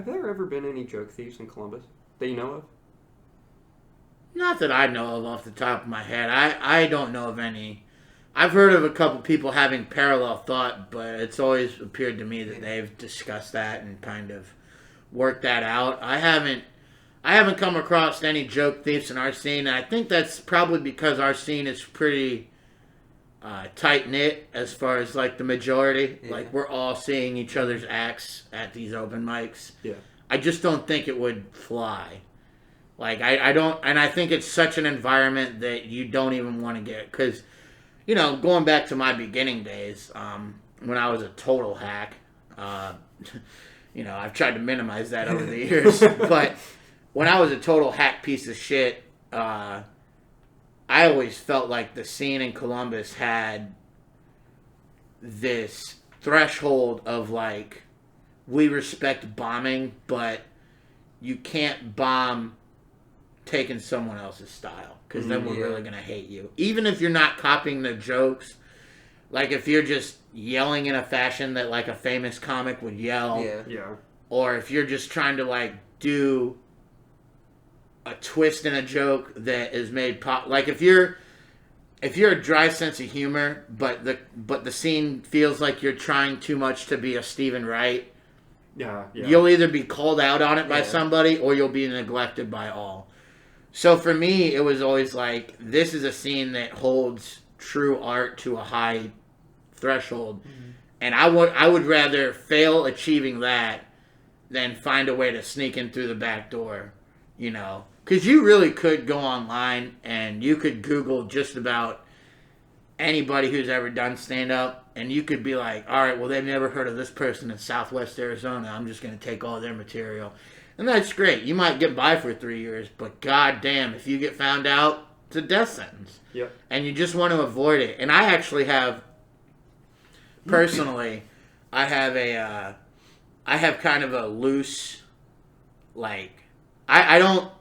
there ever been any joke thieves in Columbus that you know of? not that I know of off the top of my head. I don't know of any. I've heard of a couple people having parallel thought, but it's always appeared to me that they've discussed that and kind of worked that out. I haven't come across any joke thieves in our scene, and I think that's probably because our scene is pretty tight-knit as far as, like, the majority. Yeah. Like, we're all seeing each other's acts at these open mics. Yeah. I just don't think it would fly. Like, I don't... And I think it's such an environment that you don't even want to get... Because, going back to my beginning days, when I was a total hack, I've tried to minimize that over the years, but when I was a total hack piece of shit, I always felt like the scene in Columbus had this threshold of, like, we respect bombing, but you can't bomb taking someone else's style, because then we're really going to hate you. Even if you're not copying the jokes, like if you're just yelling in a fashion that, like, a famous comic would yell, or if you're just trying to, like, do a twist in a joke that is made pop, like if you're a dry sense of humor, but the scene feels like you're trying too much to be a Stephen Wright, you'll either be called out on it by somebody or you'll be neglected by all. So for me, it was always like, this is a scene that holds true art to a high threshold, and I would rather fail achieving that than find a way to sneak in through the back door, Because you really could go online and you could Google just about anybody who's ever done stand-up, and you could be like, all right, well, they've never heard of this person in Southwest Arizona. I'm just going to take all their material. And that's great. You might get by for 3 years, but goddamn, if you get found out, it's a death sentence. Yep. And you just want to avoid it. And I actually have, personally, I have kind of a loose, like, I don't,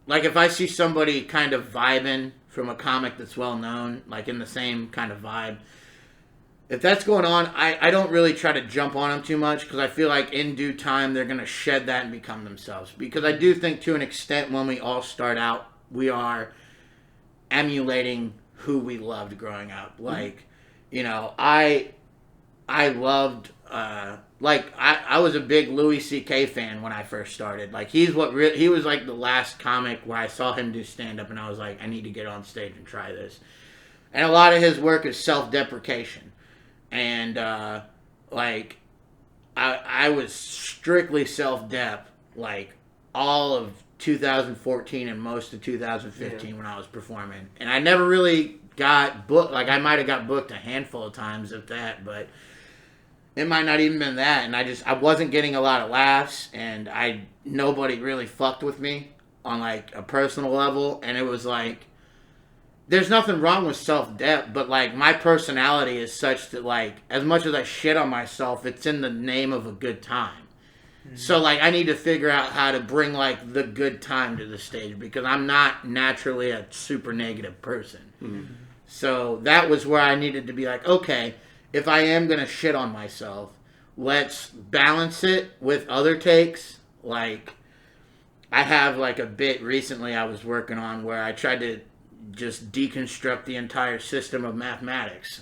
like, if I see somebody kind of vibing from a comic that's well known, like in the same kind of vibe, if that's going on, I don't really try to jump on them too much, because I feel like in due time they're going to shed that and become themselves. Because I do think to an extent when we all start out, we are emulating who we loved growing up. Like, I loved like I was a big Louis C.K. fan when I first started. Like he was like the last comic where I saw him do stand up, and I was like, I need to get on stage and try this. And a lot of his work is self-deprecation, and like I was strictly self-dep like all of 2014 and most of 2015 when I was performing, and I never really got booked. Like I might have got booked a handful of times if that, but it might not even been that. And I wasn't getting a lot of laughs, and nobody really fucked with me on like a personal level. And it was like, there's nothing wrong with self-dep, but like my personality is such that like as much as I shit on myself, it's in the name of a good time. Mm-hmm. So like I need to figure out how to bring like the good time to the stage, because I'm not naturally a super negative person. Mm-hmm. So that was where I needed to be like, okay, if I am going to shit on myself, let's balance it with other takes. Like, I have like a bit recently I was working on where I tried to just deconstruct the entire system of mathematics.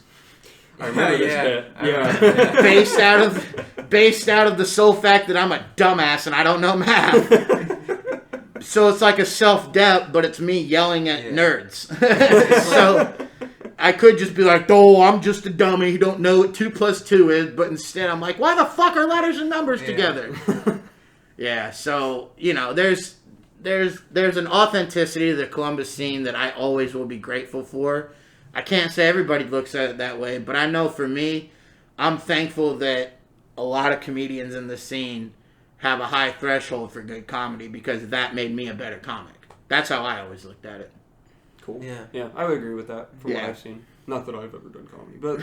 I remember this bit. Yeah. based out of the sole fact that I'm a dumbass and I don't know math. So it's like a self-dep, but it's me yelling at nerds. So I could just be like, oh, I'm just a dummy who don't know what 2 + 2 is. But instead, I'm like, why the fuck are letters and numbers together? Yeah, so, you know, there's an authenticity to the Columbus scene that I always will be grateful for. I can't say everybody looks at it that way, but I know for me, I'm thankful that a lot of comedians in the scene have a high threshold for good comedy, because that made me a better comic. That's how I always looked at it. Cool. Yeah, I would agree with that from what I've seen. Not that I've ever done comedy, but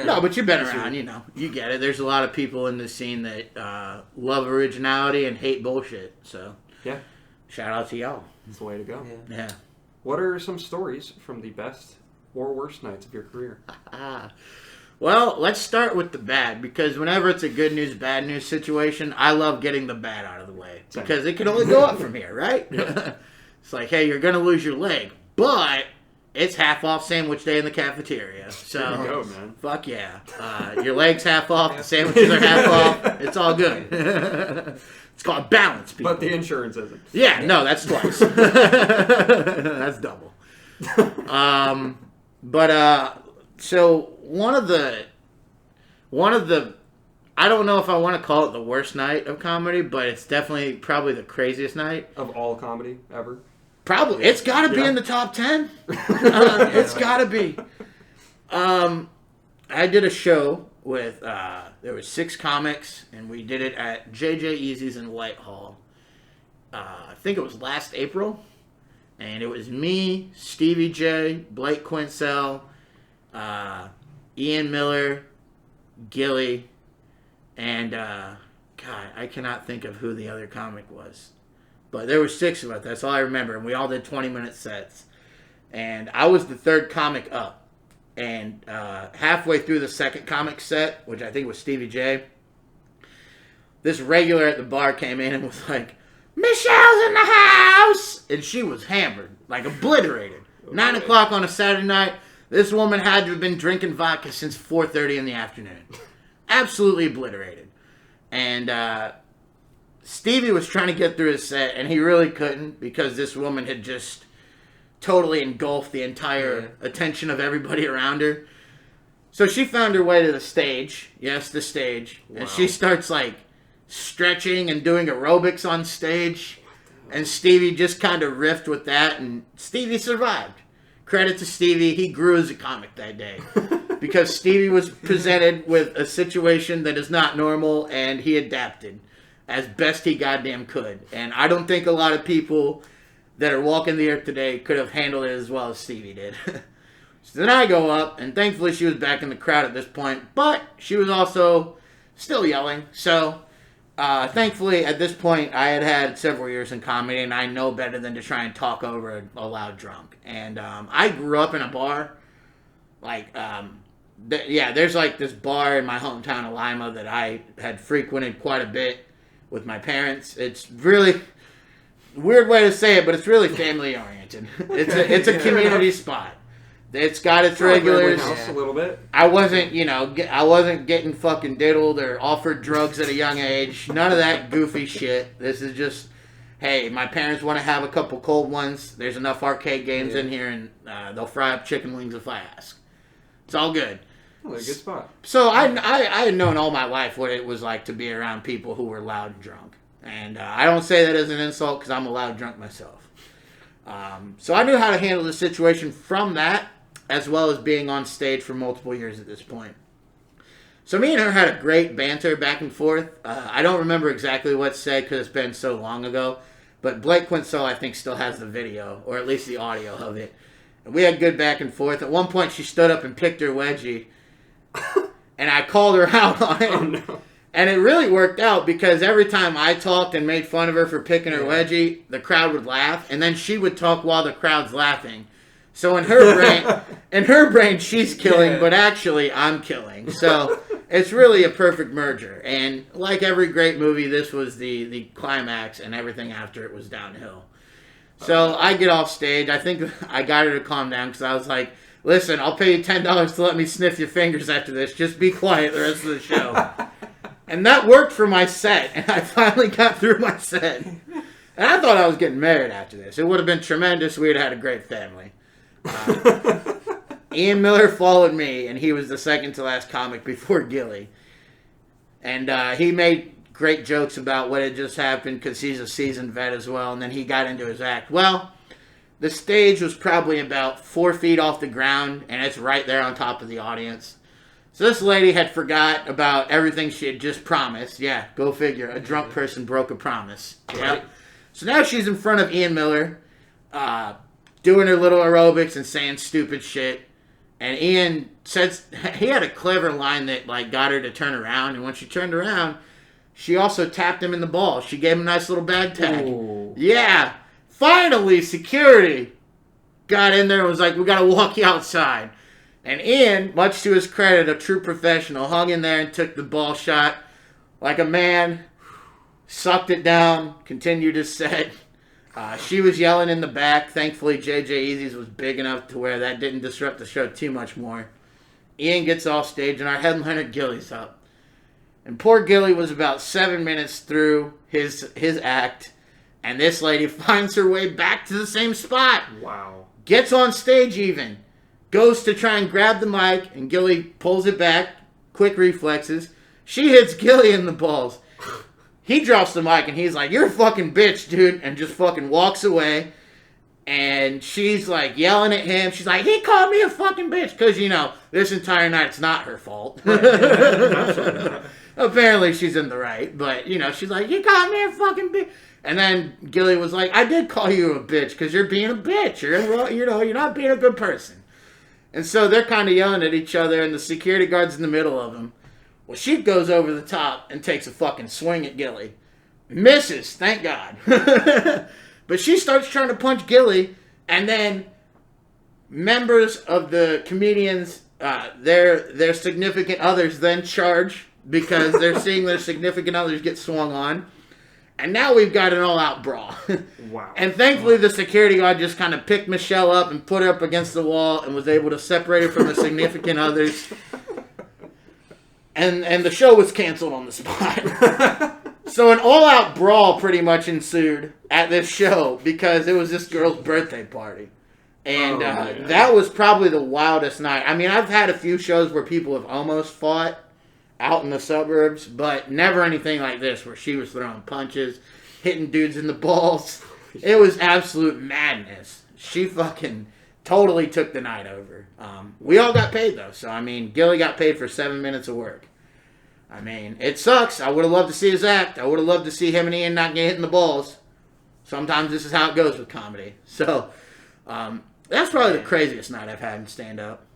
no, but you've been around, you know. You get it. There's a lot of people in the scene that love originality and hate bullshit. So yeah, shout out to y'all. That's the way to go. Yeah. What are some stories from the best or worst nights of your career? Well, let's start with the bad, because whenever it's a good news, bad news situation, I love getting the bad out of the way, because it can only go up from here, right? It's like, hey, you're going to lose your leg, but it's half off sandwich day in the cafeteria. So, there you go, man. Fuck yeah. Your leg's half off, the sandwiches are half off. It's all good. It's called balance, people. But the insurance isn't. Yeah, no, that's twice. That's double. So one of the, I don't know if I want to call it the worst night of comedy, but it's definitely probably the craziest night of all comedy ever. Probably. It's got to be in the top 10. It's got to be. I did a show with, there was 6 comics, and we did it at JJ Easy's in Whitehall. I think it was last April. And it was me, Stevie J, Blake Quincell, Ian Miller, Gilly, and, God, I cannot think of who the other comic was. But there were 6 of us. That's all I remember. And we all did 20-minute sets. And I was the 3rd comic up. And halfway through the 2nd comic set, which I think was Stevie J, this regular at the bar came in and was like, Michelle's in the house! And she was hammered, like obliterated. 9 o'clock on a Saturday night. This woman had to have been drinking vodka since 4:30 in the afternoon. Absolutely obliterated. And Stevie was trying to get through his set, and he really couldn't, because this woman had just totally engulfed the entire attention of everybody around her. So she found her way to the stage. Yes, the stage. Wow. And she starts, like, stretching and doing aerobics on stage. And Stevie just kind of riffed with that, and Stevie survived. Credit to Stevie, he grew as a comic that day. Because Stevie was presented with a situation that is not normal, and he adapted as best he goddamn could. And I don't think a lot of people that are walking the earth today could have handled it as well as Stevie did. So then I go up, and thankfully she was back in the crowd at this point, but she was also still yelling. So thankfully at this point I had several years in comedy, and I know better than to try and talk over a loud drunk. And I grew up in a bar. Like, there's like this bar in my hometown of Lima that I had frequented quite a bit with my parents. It's really weird way to say it, but it's really family oriented. It's a community spot. It's got its Like regulars. Warehouse a little bit. I wasn't, I wasn't getting fucking diddled or offered drugs at a young age. None of that goofy shit. This is just, hey, my parents want to have a couple cold ones. There's enough arcade games in here, and they'll fry up chicken wings if I ask. It's all good. Oh, a good spot. So I had known all my life what it was like to be around people who were loud and drunk. And I don't say that as an insult because I'm a loud drunk myself. So I knew how to handle the situation from that, as well as being on stage for multiple years at this point. So me and her had a great banter back and forth. I don't remember exactly what to say because it's been so long ago. But Blake Quinsell, I think, still has the video, or at least the audio of it. And we had good back and forth. At one point, she stood up and picked her wedgie. And I called her out on it. Oh, no. And it really worked out because every time I talked and made fun of her for picking her wedgie, the crowd would laugh. And then she would talk while the crowd's laughing. So in her brain, she's killing, but actually I'm killing. So it's really a perfect merger. And like every great movie, this was the climax, and everything after it was downhill. So I get off stage. I think I got her to calm down because I was like, listen, I'll pay you $10 to let me sniff your fingers after this. Just be quiet the rest of the show. And that worked for my set. And I finally got through my set. And I thought I was getting married after this. It would have been tremendous. We would have had a great family. Ian Miller followed me, and he was the second to last comic before Gilly. And he made great jokes about what had just happened because he's a seasoned vet as well. And then he got into his act. Well, the stage was probably about 4 feet off the ground, and it's right there on top of the audience. So this lady had forgot about everything she had just promised. Yeah, go figure. A drunk person broke a promise. Yep. So now she's in front of Ian Miller, doing her little aerobics and saying stupid shit. And Ian says he had a clever line that got her to turn around. And when she turned around, she also tapped him in the balls. She gave him a nice little bag tag. Ooh. Yeah. Finally, security got in there and was like, we got to walk you outside. And Ian, much to his credit, a true professional, hung in there and took the ball shot like a man, sucked it down, continued his set. She was yelling in the back. Thankfully, JJ Easy's was big enough to where that didn't disrupt the show too much more. Ian gets off stage, and our headliner Gilly's up. And poor Gilly was about 7 minutes through his act, and this lady finds her way back to the same spot. Wow. Gets on stage even. Goes to try and grab the mic, and Gilly pulls it back. Quick reflexes. She hits Gilly in the balls. He drops the mic, and he's like, you're a fucking bitch, dude, and just fucking walks away. And she's like yelling at him. She's like, he called me a fucking bitch. Because, this entire night it's not her fault. Apparently she's in the right. But, she's like, he called me a fucking bitch. And then Gilly was like, I did call you a bitch because you're being a bitch. You're not being a good person. And so they're kind of yelling at each other, and the security guard's in the middle of them. Well, she goes over the top and takes a fucking swing at Gilly. Misses, thank God. But she starts trying to punch Gilly, and then members of the comedians, their significant others then charge because they're seeing their significant others get swung on. And now we've got an all-out brawl. Wow. And thankfully the security guard just kind of picked Michelle up and put her up against the wall and was able to separate her from the significant others. And the show was canceled on the spot. So an all-out brawl pretty much ensued at this show because it was this girl's birthday party. And that was probably the wildest night. I mean, I've had a few shows where people have almost fought out in the suburbs, but never anything like this where she was throwing punches, hitting dudes in the balls. It was absolute madness. She fucking totally took the night over. We all got paid, though. So, Gilly got paid for 7 minutes of work. It sucks. I would have loved to see his act. I would have loved to see him and Ian not get hit in the balls. Sometimes this is how it goes with comedy. So, that's probably the craziest night I've had in stand-up.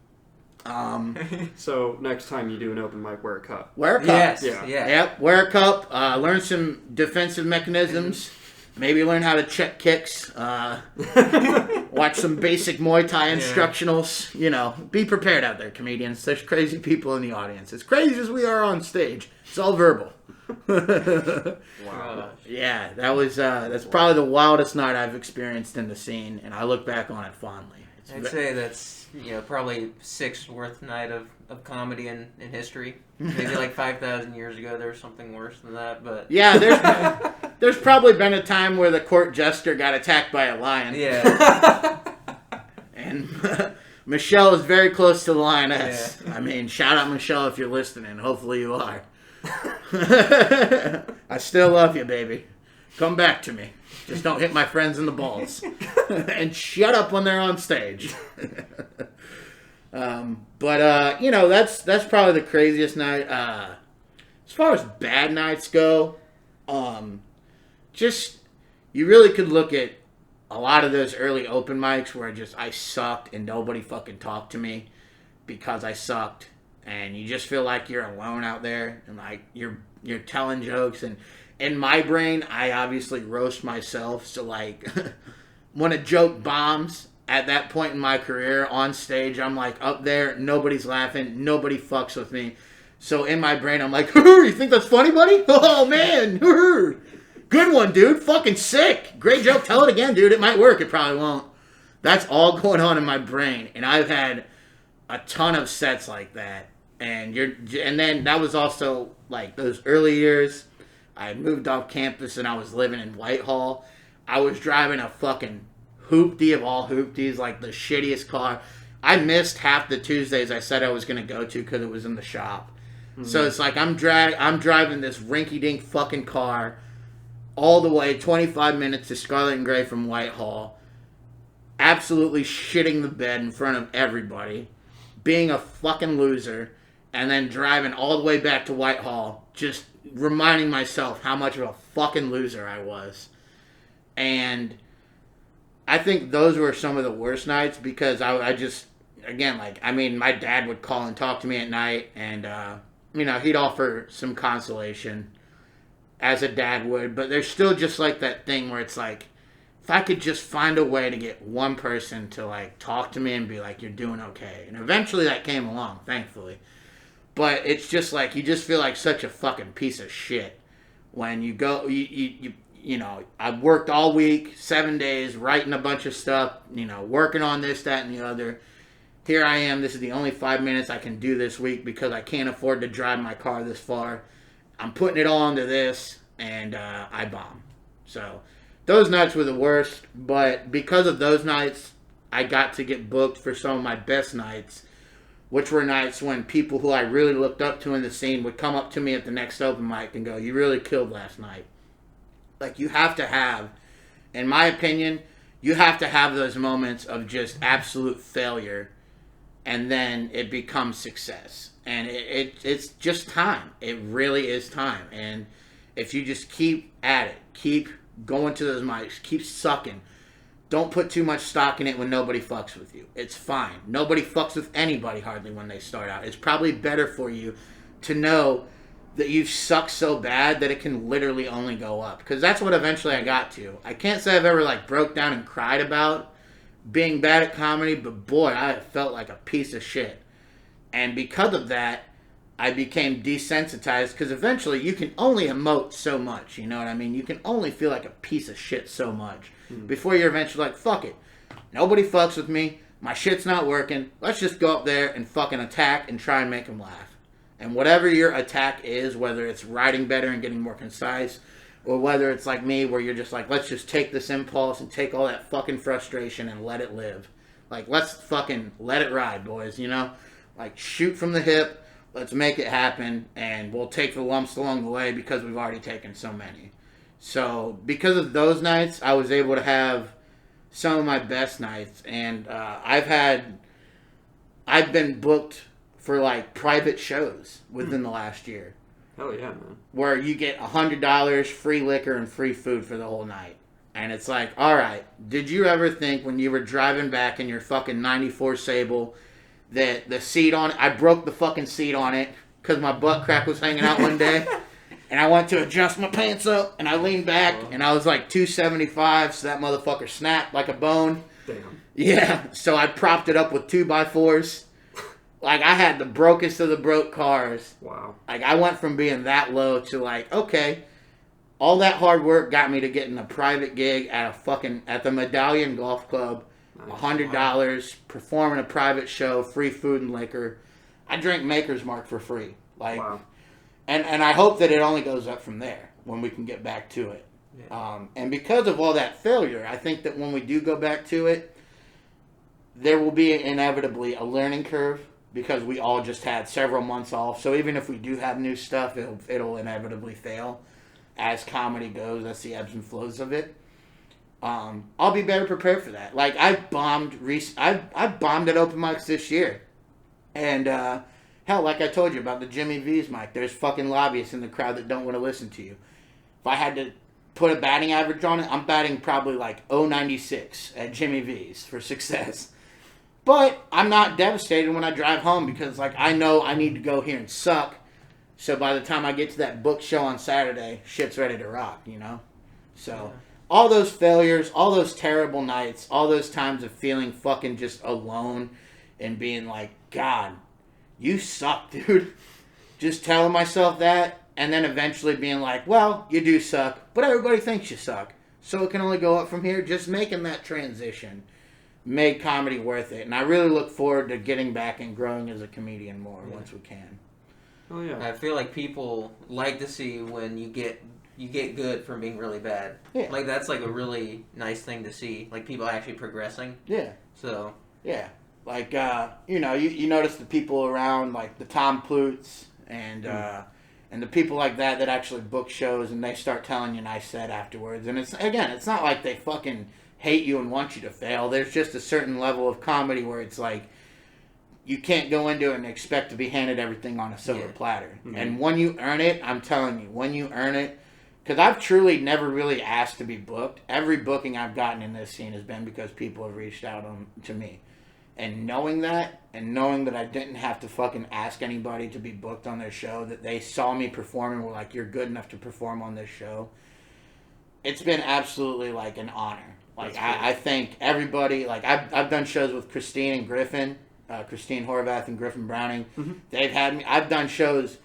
So next time you do an open mic, wear a cup. Wear a cup. Yes. Yeah. Yep, wear a cup. Learn some defensive mechanisms. Maybe learn how to check kicks. Watch some basic Muay Thai instructionals. Be prepared out there, comedians. There's crazy people in the audience. As crazy as we are on stage, it's all verbal. Wow. Yeah, that's probably the wildest night I've experienced in the scene, and I look back on it fondly. I'd say that's, probably sixth worst night of comedy in history. Maybe like 5,000 years ago there was something worse than that, but... Yeah, there's probably been a time where the court jester got attacked by a lion. Yeah. And Michelle is very close to the lioness. Yeah. I mean, shout out Michelle if you're listening. Hopefully you are. I still love you, baby. Come back to me. Just don't hit my friends in the balls. And shut up when they're on stage. That's probably the craziest night. As far as bad nights go, you really could look at a lot of those early open mics where I sucked and nobody fucking talked to me because I sucked. And you just feel like you're alone out there and like you're telling jokes. And in my brain, I obviously roast myself. So like when a joke bombs at that point in my career on stage, I'm like up there, nobody's laughing, nobody fucks with me. So in my brain, I'm like, you think that's funny, buddy? Oh man, good one, dude. Fucking sick. Great joke. Tell it again, dude. It might work. It probably won't. That's all going on in my brain. And I've had a ton of sets like that. And then that was also like those early years. I moved off campus and I was living in Whitehall. I was driving a fucking hoopty of all hoopties, like the shittiest car. I missed half the Tuesdays I said I was going to go to because it was in the shop. Mm-hmm. So it's like I'm driving this rinky-dink fucking car all the way 25 minutes to Scarlet and Gray from Whitehall, absolutely shitting the bed in front of everybody, being a fucking loser, and then driving all the way back to Whitehall, just reminding myself how much of a fucking loser I was. And I think those were some of the worst nights because I just, again, my dad would call and talk to me at night and, he'd offer some consolation as a dad would, but there's still just like that thing where it's like, if I could just find a way to get one person to like talk to me and be like, you're doing okay. And eventually that came along, thankfully. But it's just like, you just feel like such a fucking piece of shit when you go, I've worked all week, 7 days, writing a bunch of stuff, working on this, that, and the other. Here I am, this is the only 5 minutes I can do this week because I can't afford to drive my car this far. I'm putting it all into this, and I bomb. So, those nights were the worst, but because of those nights, I got to get booked for some of my best nights, which were nights when people who I really looked up to in the scene would come up to me at the next open mic and go, you really killed last night. Like, you have to have, in my opinion, you have to have those moments of just absolute failure, and then it becomes success. And it's just time. It really is time. And if you just keep at it, keep going to those mics, keep sucking, don't put too much stock in it when nobody fucks with you. It's fine. Nobody fucks with anybody hardly when they start out. It's probably better for you to know that you've sucked so bad that it can literally only go up. Because that's what eventually I got to. I can't say I've ever broke down and cried about being bad at comedy, but boy, I felt like a piece of shit. And because of that, I became desensitized because eventually you can only emote so much, you know what I mean? You can only feel like a piece of shit so much before you're eventually like, fuck it. Nobody fucks with me. My shit's not working. Let's just go up there and fucking attack and try and make them laugh. And whatever your attack is, whether it's writing better and getting more concise, or whether it's like me where you're just like, let's just take this impulse and take all that fucking frustration and let it live. Like, let's fucking let it ride, boys, Like, shoot from the hip. Let's make it happen, and we'll take the lumps along the way because we've already taken so many. So, because of those nights, I was able to have some of my best nights, and I've been booked for, private shows within the last year. Hell yeah, man. Where you get $100, free liquor, and free food for the whole night. And it's like, alright, did you ever think when you were driving back in your fucking 94 Sable that the seat on it, I broke the fucking seat on it because my butt crack was hanging out one day, and I went to adjust my pants up, and I leaned back, and I was like 275, so that motherfucker snapped like a bone. Damn. Yeah, so I propped it up with 2x4s. I had the brokest of the broke cars. Wow. I went from being that low to okay, all that hard work got me to getting a private gig at the Medallion Golf Club $100, performing a private show, free food and liquor. I drink Maker's Mark for free. Like, wow. And I hope that it only goes up from there when we can get back to it. Yeah. And because of all that failure, I think that when we do go back to it, there will be inevitably a learning curve because we all just had several months off. So even if we do have new stuff, it'll inevitably fail as comedy goes. That's the ebbs and flows of it. I'll be better prepared for that. Like, I bombed at open mics this year. And, hell, like I told you about the Jimmy V's mic, there's fucking lobbyists in the crowd that don't want to listen to you. If I had to put a batting average on it, I'm batting probably like .096 at Jimmy V's for success. But I'm not devastated when I drive home because, like, I know I need to go here and suck. So by the time I get to that book show on Saturday, shit's ready to rock, you know? So, all those failures, all those terrible nights, all those times of feeling fucking just alone and being like, God, you suck, dude. Just telling myself that and then eventually being like, well, you do suck, but everybody thinks you suck. So it can only go up from here. Just making that transition made comedy worth it. And I really look forward to getting back and growing as a comedian more once we can. Oh, yeah. I feel like people like to see when you get good from being really bad. Yeah. Like, that's like a really nice thing to see. Like, people actually progressing. Yeah. So. Yeah. Like, you know, you notice the people around, like the Tom Plutes and the people like that actually book shows and they start telling you nice set afterwards. And it's not like they fucking hate you and want you to fail. There's just a certain level of comedy where it's like, you can't go into it and expect to be handed everything on a silver platter. Mm-hmm. And when you earn it, I'm telling you, when you earn it, because I've truly never really asked to be booked. Every booking I've gotten in this scene has been because people have reached out to me. And knowing that I didn't have to fucking ask anybody to be booked on their show, that they saw me perform and were like, you're good enough to perform on this show, it's been absolutely like an honor. Like, I think everybody, like, I've done shows with Christine and Griffin, Christine Horvath and Griffin Browning. Mm-hmm. They've had me, I've done shows,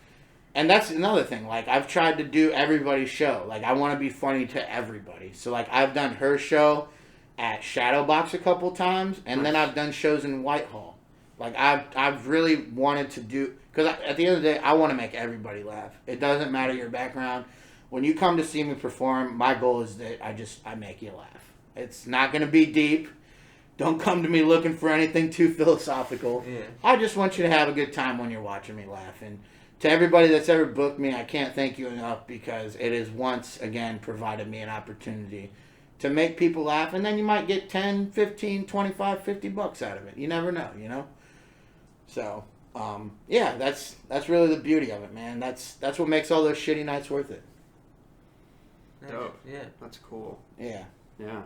and that's another thing, like, I've tried to do everybody's show. Like, I want to be funny to everybody. So, like, I've done her show at Shadowbox a couple times, and then I've done shows in Whitehall. Like, I've really wanted to do, because at the end of the day, I want to make everybody laugh. It doesn't matter your background. When you come to see me perform, my goal is that I make you laugh. It's not going to be deep. Don't come to me looking for anything too philosophical. Yeah. I just want you to have a good time when you're watching me laugh. And to everybody that's ever booked me, I can't thank you enough because it has once again provided me an opportunity to make people laugh. And then you might get 10, 15, 25, $50 out of it. You never know, you know? So, yeah, that's really the beauty of it, man. That's what makes all those shitty nights worth it. Dope. Yeah. That's cool. Yeah. Yeah.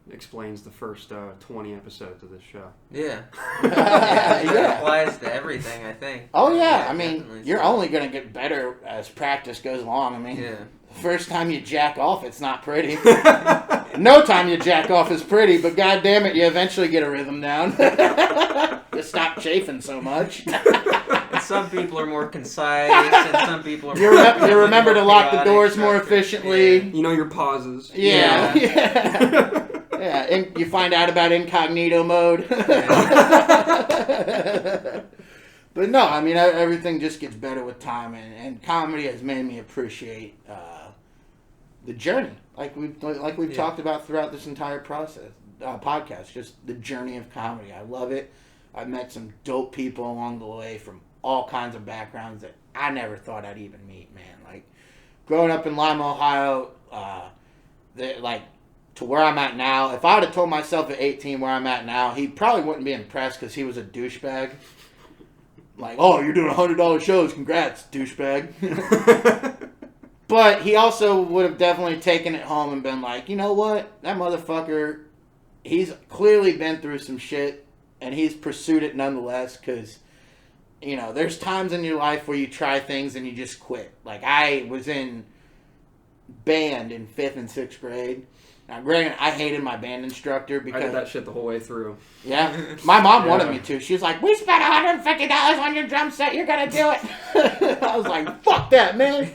Explains the first 20 episodes of this show. Yeah. It applies to everything, I think. Oh, yeah. I mean, you're only going to get better as practice goes along. I mean, the first time you jack off, it's not pretty. No time you jack off is pretty, but God damn it, you eventually get a rhythm down. You stop chafing so much. And some people are more concise, and some people are you remember to lock the doors more efficiently. Yeah. You know your pauses. Yeah. Yeah, and you find out about incognito mode. But no, I mean, everything just gets better with time, and comedy has made me appreciate the journey, like we've talked about throughout this entire podcast, just the journey of comedy. I love it. I've met some dope people along the way from all kinds of backgrounds that I never thought I'd even meet, man. Like, growing up in Lima, Ohio, to where I'm at now, if I would have told myself at 18 where I'm at now, he probably wouldn't be impressed because he was a douchebag. Like, oh, you're doing $100 shows, congrats, douchebag. But he also would have definitely taken it home and been like, you know what, that motherfucker, he's clearly been through some shit, and he's pursued it nonetheless, because, you know, there's times in your life where you try things and you just quit. Like, I was in band in 5th and 6th grade. Now, granted, I hated my band instructor because... I did that shit the whole way through. Yeah. My mom wanted me to. She was like, we spent $150 on your drum set. You're going to do it. I was like, fuck that, man.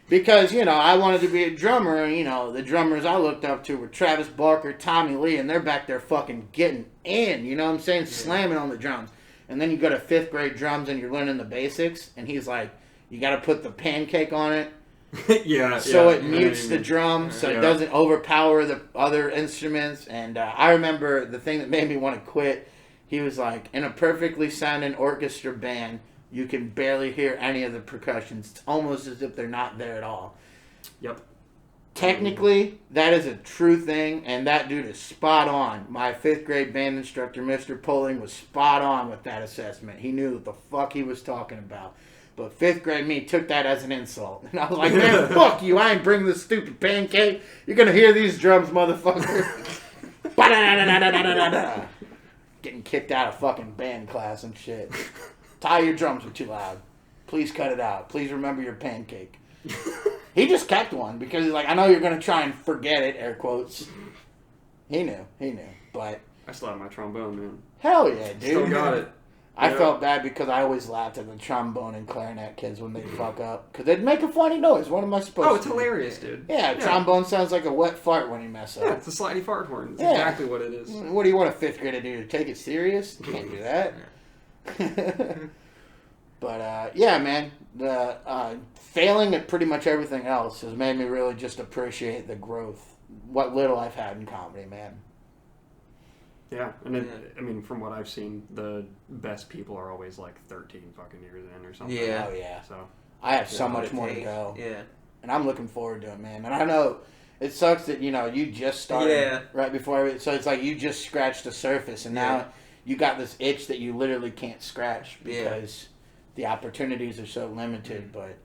Because, I wanted to be a drummer, and, the drummers I looked up to were Travis Barker, Tommy Lee, and they're back there fucking getting in, you know what I'm saying? Yeah. Slamming on the drums. And then you go to 5th grade drums and you're learning the basics, and he's like, you got to put the pancake on it. So it mutes the drum, so it doesn't overpower the other instruments. And I remember the thing that made me want to quit, he was like, in a perfectly sounding orchestra band, you can barely hear any of the percussions. It's almost as if they're not there at all. Yep. Technically, that is a true thing, and that dude is spot on. My 5th grade band instructor, Mr. Poling, was spot on with that assessment. He knew what the fuck he was talking about. But 5th grade me took that as an insult. And I was like, man, fuck you. I ain't bringing this stupid pancake. You're going to hear these drums, motherfucker. Getting kicked out of fucking band class and shit. Ty, your drums were too loud. Please cut it out. Please remember your pancake. He just kept one because he's like, I know you're going to try and forget it, air quotes. He knew. But I still have my trombone, man. Hell yeah, dude. Still got it. I felt bad because I always laughed at the trombone and clarinet kids when they fuck up. Because they'd make a funny noise. What am I supposed to do? Oh, it's hilarious, dude. Yeah, trombone sounds like a wet fart when you mess up. Yeah, it's a slidey fart horn. It's exactly what it is. What do you want a 5th grader to do? Take it serious? You can't do that. But, yeah, man. Failing at pretty much everything else has made me really just appreciate the growth. What little I've had in comedy, man. Yeah, and I mean, from what I've seen, the best people are always like 13 fucking years in or something. Yeah. Oh, yeah. So I have so much more to go. Yeah. And I'm looking forward to it, man. And I know it sucks that, you just started right before. So it's like you just scratched the surface, and now you got this itch that you literally can't scratch because the opportunities are so limited. But,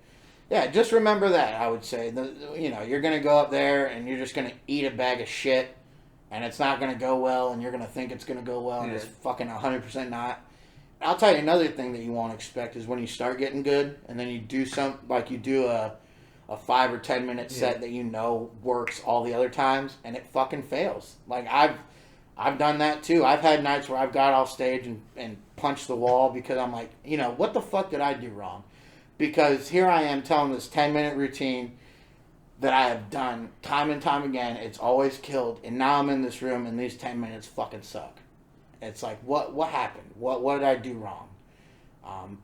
yeah, just remember that, I would say. You're going to go up there, and you're just going to eat a bag of shit. And it's not going to go well, and you're going to think it's going to go well, and it's fucking 100% not. I'll tell you another thing that you won't expect is when you start getting good, and then you do you do a 5 or 10 minute set that works all the other times, and it fucking fails. Like, I've done that too. I've had nights where I've got off stage and punched the wall because I'm like, what the fuck did I do wrong? Because here I am telling this 10-minute routine that I have done time and time again. It's always killed. And now I'm in this room and these 10 minutes fucking suck. It's like, what happened? What did I do wrong?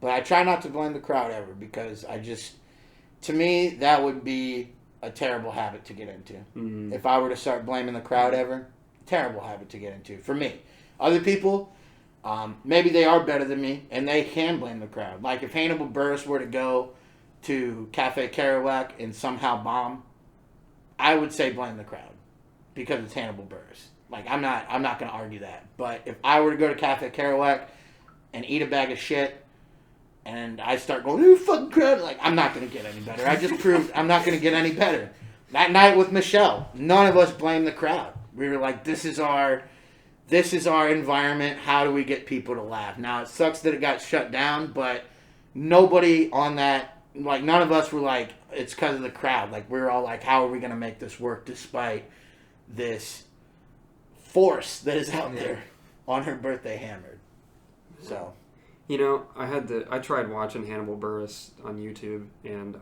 But I try not to blame the crowd ever because to me, that would be a terrible habit to get into. Mm-hmm. If I were to start blaming the crowd ever, terrible habit to get into for me. Other people, maybe they are better than me and they can blame the crowd. Like if Hannibal Buress were to go to Cafe Kerouac and somehow bomb, I would say blame the crowd because it's Hannibal Buress. Like I'm not going to argue that. But if I were to go to Cafe Kerouac and eat a bag of shit and I start going, "You fucking crowd," like I'm not going to get any better. I just proved I'm not going to get any better. That night with Michelle, none of us blamed the crowd. We were like, this is our environment. How do we get people to laugh? Now it sucks that it got shut down, but nobody on that. Like, none of us were like, it's because of the crowd. Like, we were all like, how are we going to make this work despite this force that is out there on her birthday hammered? So. I tried watching Hannibal Buress on YouTube, and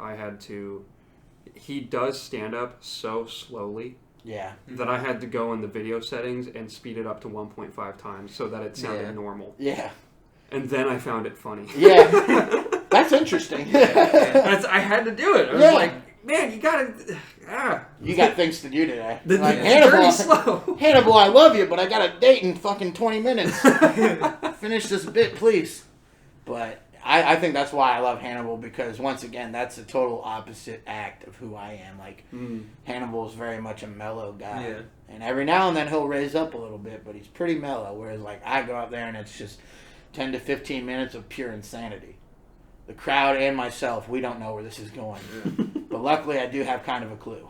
he does stand-up so slowly. Yeah. That I had to go in the video settings and speed it up to 1.5 times so that it sounded normal. Yeah. And then I found it funny. Yeah. That's interesting. I had to do it. I was like, man, you gotta... You got things to do today. Like, Hannibal, Hannibal, I love you, but I got a date in fucking 20 minutes. Finish this bit, please. But I think that's why I love Hannibal, because once again, that's a total opposite act of who I am. Like, Hannibal's very much a mellow guy. Yeah. And every now and then he'll raise up a little bit, but he's pretty mellow. Whereas, like, I go out there and it's just 10 to 15 minutes of pure insanity. The crowd and myself, we don't know where this is going. But luckily, I do have kind of a clue.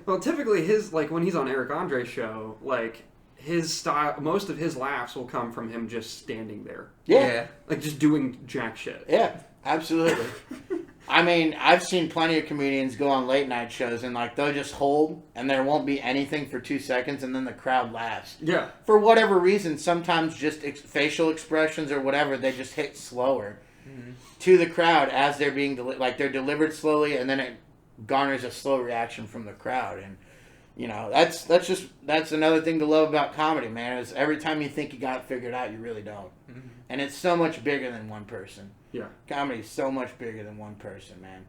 Well, typically, when he's on Eric Andre's show, like, his style, most of his laughs will come from him just standing there. Yeah. Like, just doing jack shit. Yeah, absolutely. I mean, I've seen plenty of comedians go on late night shows and, like, they'll just hold and there won't be anything for 2 seconds and then the crowd laughs. Yeah. For whatever reason, sometimes just facial expressions or whatever, they just hit slower. Mm-hmm. To the crowd as they're being they're delivered slowly, and then garners a slow reaction from the crowd. And you know, that's another thing to love about comedy, man, is every time you think you got it figured out, you really don't. Mm-hmm. And it's so much bigger than one person. Yeah. Comedy is so much bigger than one person, man.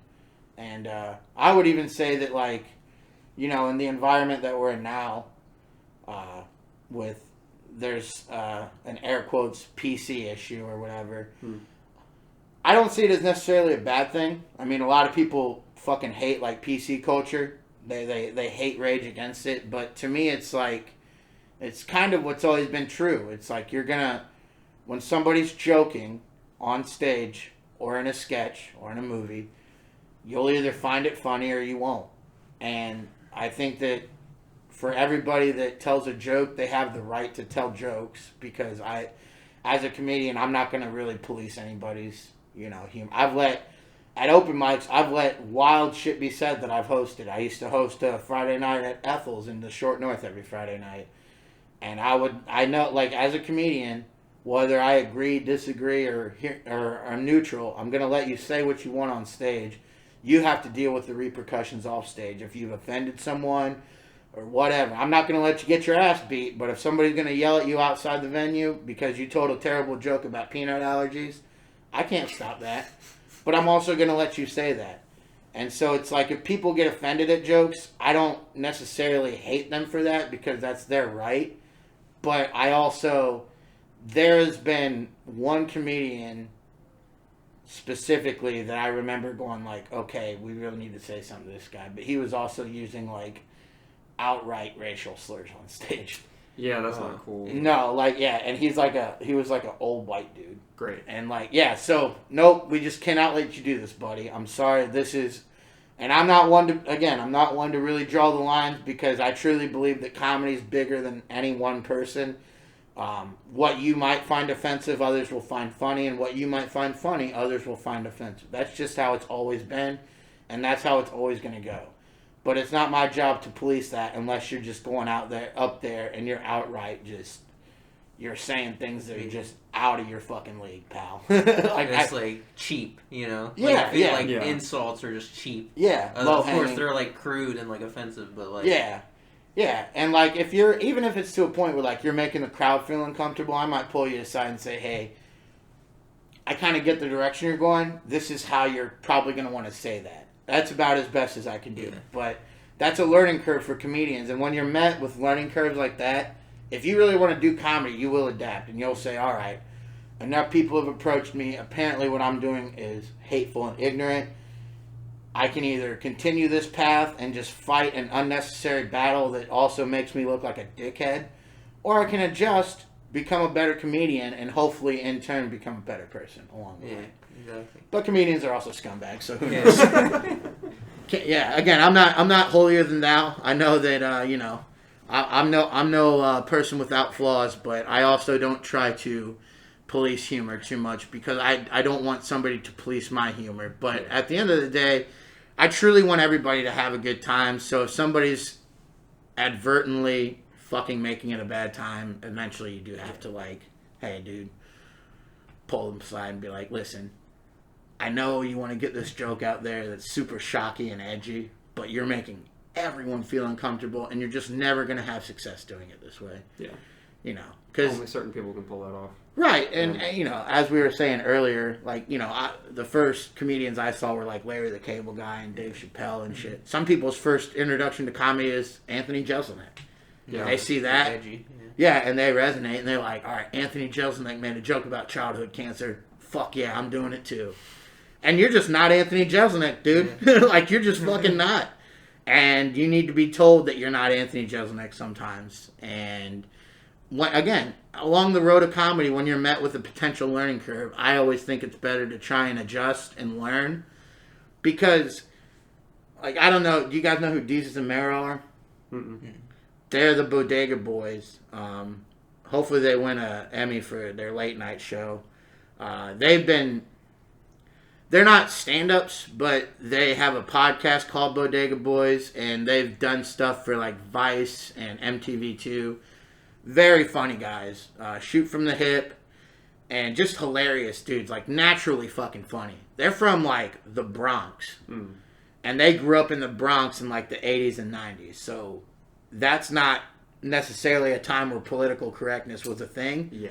And I would even say that, like, you know, in the environment that we're in now, there's an air quotes PC issue or whatever. I don't see it as necessarily a bad thing. I mean, a lot of people fucking hate, like, PC culture. They hate rage against it. But to me, it's like, it's kind of what's always been true. It's like when somebody's joking on stage or in a sketch or in a movie, you'll either find it funny or you won't. And I think that for everybody that tells a joke, they have the right to tell jokes, because as a comedian, I'm not going to really police anybody's, you know, humor. At open mics, I've let wild shit be said that I've hosted. I used to host a Friday night at Ethel's in the Short North every Friday night. And I know, like, as a comedian, whether I agree, disagree, or I'm neutral, I'm going to let you say what you want on stage. You have to deal with the repercussions off stage. If you've offended someone or whatever, I'm not going to let you get your ass beat, but if somebody's going to yell at you outside the venue because you told a terrible joke about peanut allergies, I can't stop that. But I'm also going to let you say that. And so it's like, if people get offended at jokes, I don't necessarily hate them for that, because that's their right. But there has been one comedian specifically that I remember going like, okay, we really need to say something to this guy. But he was also using, like, outright racial slurs on stage. Yeah, that's not cool. No, like, yeah, and he was like an old white dude. Great. And like, yeah, so nope, we just cannot let you do this, buddy. I'm sorry, and I'm not one to really draw the lines, because I truly believe that comedy is bigger than any one person. What you might find offensive, others will find funny, and what you might find funny, others will find offensive. That's just how it's always been, and that's how it's always going to go. But it's not my job to police that, unless you're just going up there, and you're outright you're saying things that are just out of your fucking league, pal. It's like cheap, you know? Yeah, I feel insults are just cheap. Yeah. Of course, they're, like, crude and, like, offensive, but, like... Yeah. Yeah, and, like, even if it's to a point where, like, you're making the crowd feel uncomfortable, I might pull you aside and say, hey, I kind of get the direction you're going. This is how you're probably going to want to say that. That's about as best as I can do. Yeah. But that's a learning curve for comedians. And when you're met with learning curves like that, if you really want to do comedy, you will adapt. And you'll say, all right, enough people have approached me. Apparently what I'm doing is hateful and ignorant. I can either continue this path and just fight an unnecessary battle that also makes me look like a dickhead, or I can adjust, become a better comedian, and hopefully in turn become a better person along the way. Exactly. But comedians are also scumbags, so who knows? Yeah, again, I'm not holier than thou. I know that you know, I'm no person without flaws, but I also don't try to police humor too much, because I don't want somebody to police my humor. But at the end of the day, I truly want everybody to have a good time. So if somebody's advertently fucking making it a bad time, eventually you do have to, like, hey, dude, pull them aside and be like, listen, I know you want to get this joke out there that's super shocky and edgy, but you're making everyone feel uncomfortable, and you're just never going to have success doing it this way. Yeah. You know, because only certain people can pull that off. Right, and you know, as we were saying earlier, like, you know, the first comedians I saw were like Larry the Cable Guy and Dave Chappelle and shit. Some people's first introduction to comedy is Anthony Jeselnik. Yeah, they see that, edgy. Yeah, and they resonate, and they're like, all right, Anthony Jeselnik made a joke about childhood cancer. Fuck yeah, I'm doing it too. And you're just not Anthony Jeselnik, dude. Yeah. Like, you're just fucking not. And you need to be told that you're not Anthony Jeselnik sometimes. And again, along the road of comedy, when you're met with a potential learning curve, I always think it's better to try and adjust and learn. Because, like, I don't know, do you guys know who Deezus and Mero are? Mm-mm. They're the Bodega Boys. Hopefully they win an Emmy for their late night show. They're not stand-ups, but they have a podcast called Bodega Boys, and they've done stuff for, like, Vice and MTV2. Very funny guys. Shoot from the hip, and just hilarious dudes. Like, naturally fucking funny. They're from, like, the Bronx. Mm. and they grew up in the Bronx in like the 80s and 90s. So that's not necessarily a time where political correctness was a thing. Yeah.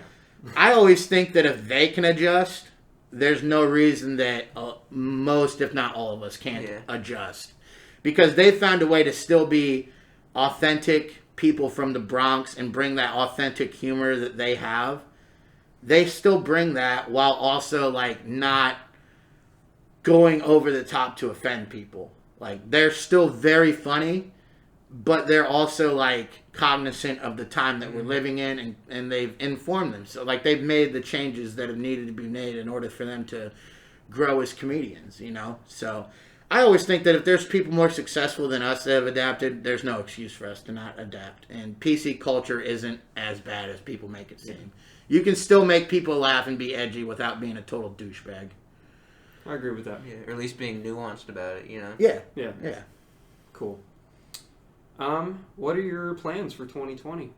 I always think that if they can adjust, there's no reason that most, if not all of us, can't adjust. Because they found a way to still be authentic people from the Bronx and bring that authentic humor that they have. They still bring that while also like not going over the top to offend people. Like they're still very funny, but they're also like cognizant of the time that we're living in, and they've informed them. So like they've made the changes that have needed to be made in order for them to grow as comedians, you know? So I always think that if there's people more successful than us that have adapted, there's no excuse for us to not adapt. And PC culture isn't as bad as people make it seem. You can still make people laugh and be edgy without being a total douchebag. I agree with that. Yeah, or at least being nuanced about it, you know? Yeah. Cool. What are your plans for 2020?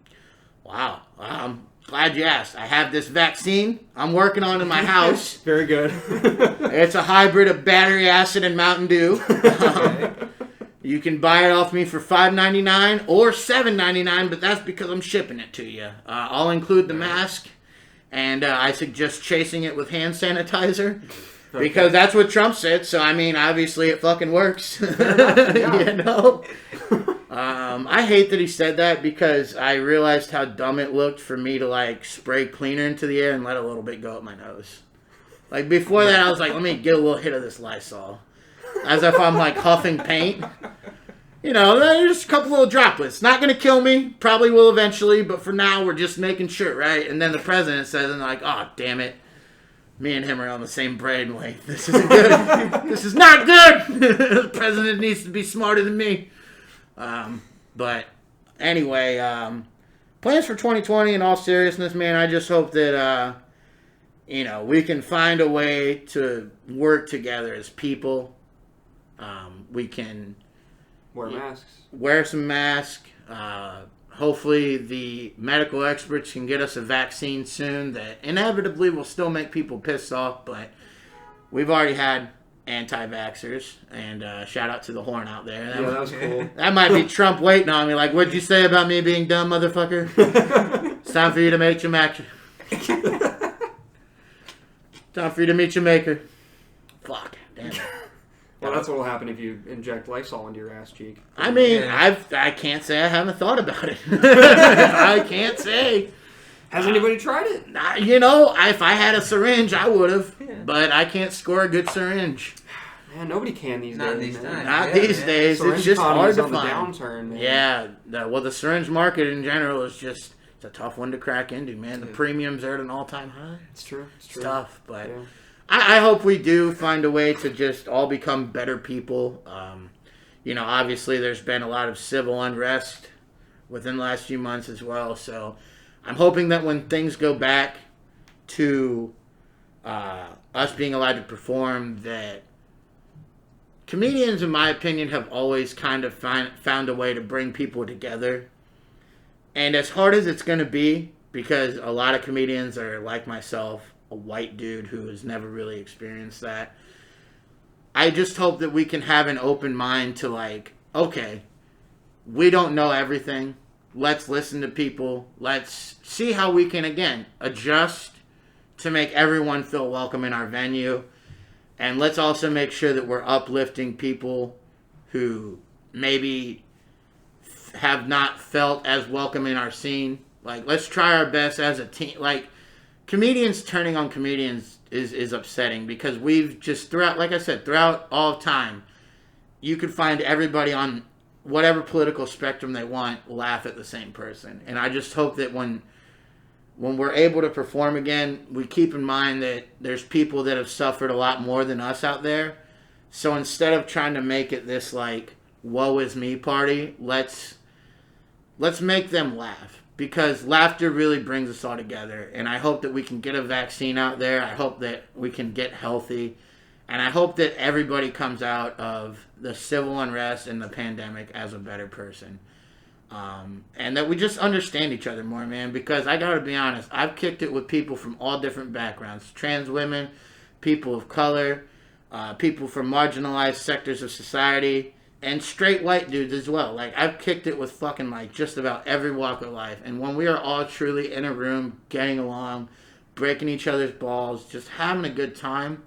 Wow. I'm glad you asked. I have this vaccine I'm working on in my house. Very good. It's a hybrid of battery acid and Mountain Dew. You can buy it off me for $5.99 or $7.99, but that's because I'm shipping it to you. I'll include the mask, and I suggest chasing it with hand sanitizer. Because that's what Trump said, so I mean, obviously it fucking works. You know? I hate that he said that because I realized how dumb it looked for me to like spray cleaner into the air and let a little bit go up my nose. Like before that I was like, let me get a little hit of this Lysol. As if I'm like huffing paint. You know, there's a couple little droplets. Not going to kill me. Probably will eventually, but for now we're just making sure, right? And then the president says, and they're like, oh, damn it. Me and him are on the same brainwave. This isn't good. This is not good. The president needs to be smarter than me. But anyway, plans for 2020 in all seriousness, man. I just hope that, you know, we can find a way to work together as people. We can wear masks. Wear some masks. Hopefully the medical experts can get us a vaccine soon that inevitably will still make people pissed off, but we've already had anti-vaxxers, and shout out to the horn out there. That was cool. That might be Trump waiting on me, like, what'd you say about me being dumb, motherfucker? It's time for you to make your maker. Time for you to meet your maker. Fuck, damn it. Well, that's what will happen if you inject Lysol into your ass cheek. I mean, I can't say I haven't thought about it. I can't say. Has anybody tried it? You know, if I had a syringe, I would have. Yeah. But I can't score a good syringe. Man, nobody can these days. Not these days. It's just hard to find. Downturn, man. Yeah. The syringe market in general is just it's a tough one to crack into, man. The premiums are at an all-time high. It's true. It's tough, but... Yeah. I hope we do find a way to just all become better people. You know, obviously there's been a lot of civil unrest within the last few months as well. So I'm hoping that when things go back to us being allowed to perform, that comedians, in my opinion, have always kind of found a way to bring people together. And as hard as it's going to be, because a lot of comedians are like myself, a white dude who has never really experienced that. I just hope that we can have an open mind to like, okay, we don't know everything. Let's listen to people. Let's see how we can, again, adjust to make everyone feel welcome in our venue. And let's also make sure that we're uplifting people who maybe have not felt as welcome in our scene. Like, let's try our best as a team. Like, comedians turning on comedians is upsetting because we've just throughout all of time, you could find everybody on whatever political spectrum they want laugh at the same person. And I just hope that when we're able to perform again, we keep in mind that there's people that have suffered a lot more than us out there. So instead of trying to make it this like woe is me party, let's make them laugh. Because laughter really brings us all together. And I hope that we can get a vaccine out there. I hope that we can get healthy. And I hope that everybody comes out of the civil unrest and the pandemic as a better person. And that we just understand each other more, man. Because I gotta be honest, I've kicked it with people from all different backgrounds. Trans women, people of color, people from marginalized sectors of society, and straight white dudes as well. Like, I've kicked it with fucking, like, just about every walk of life. And when we are all truly in a room, getting along, breaking each other's balls, just having a good time,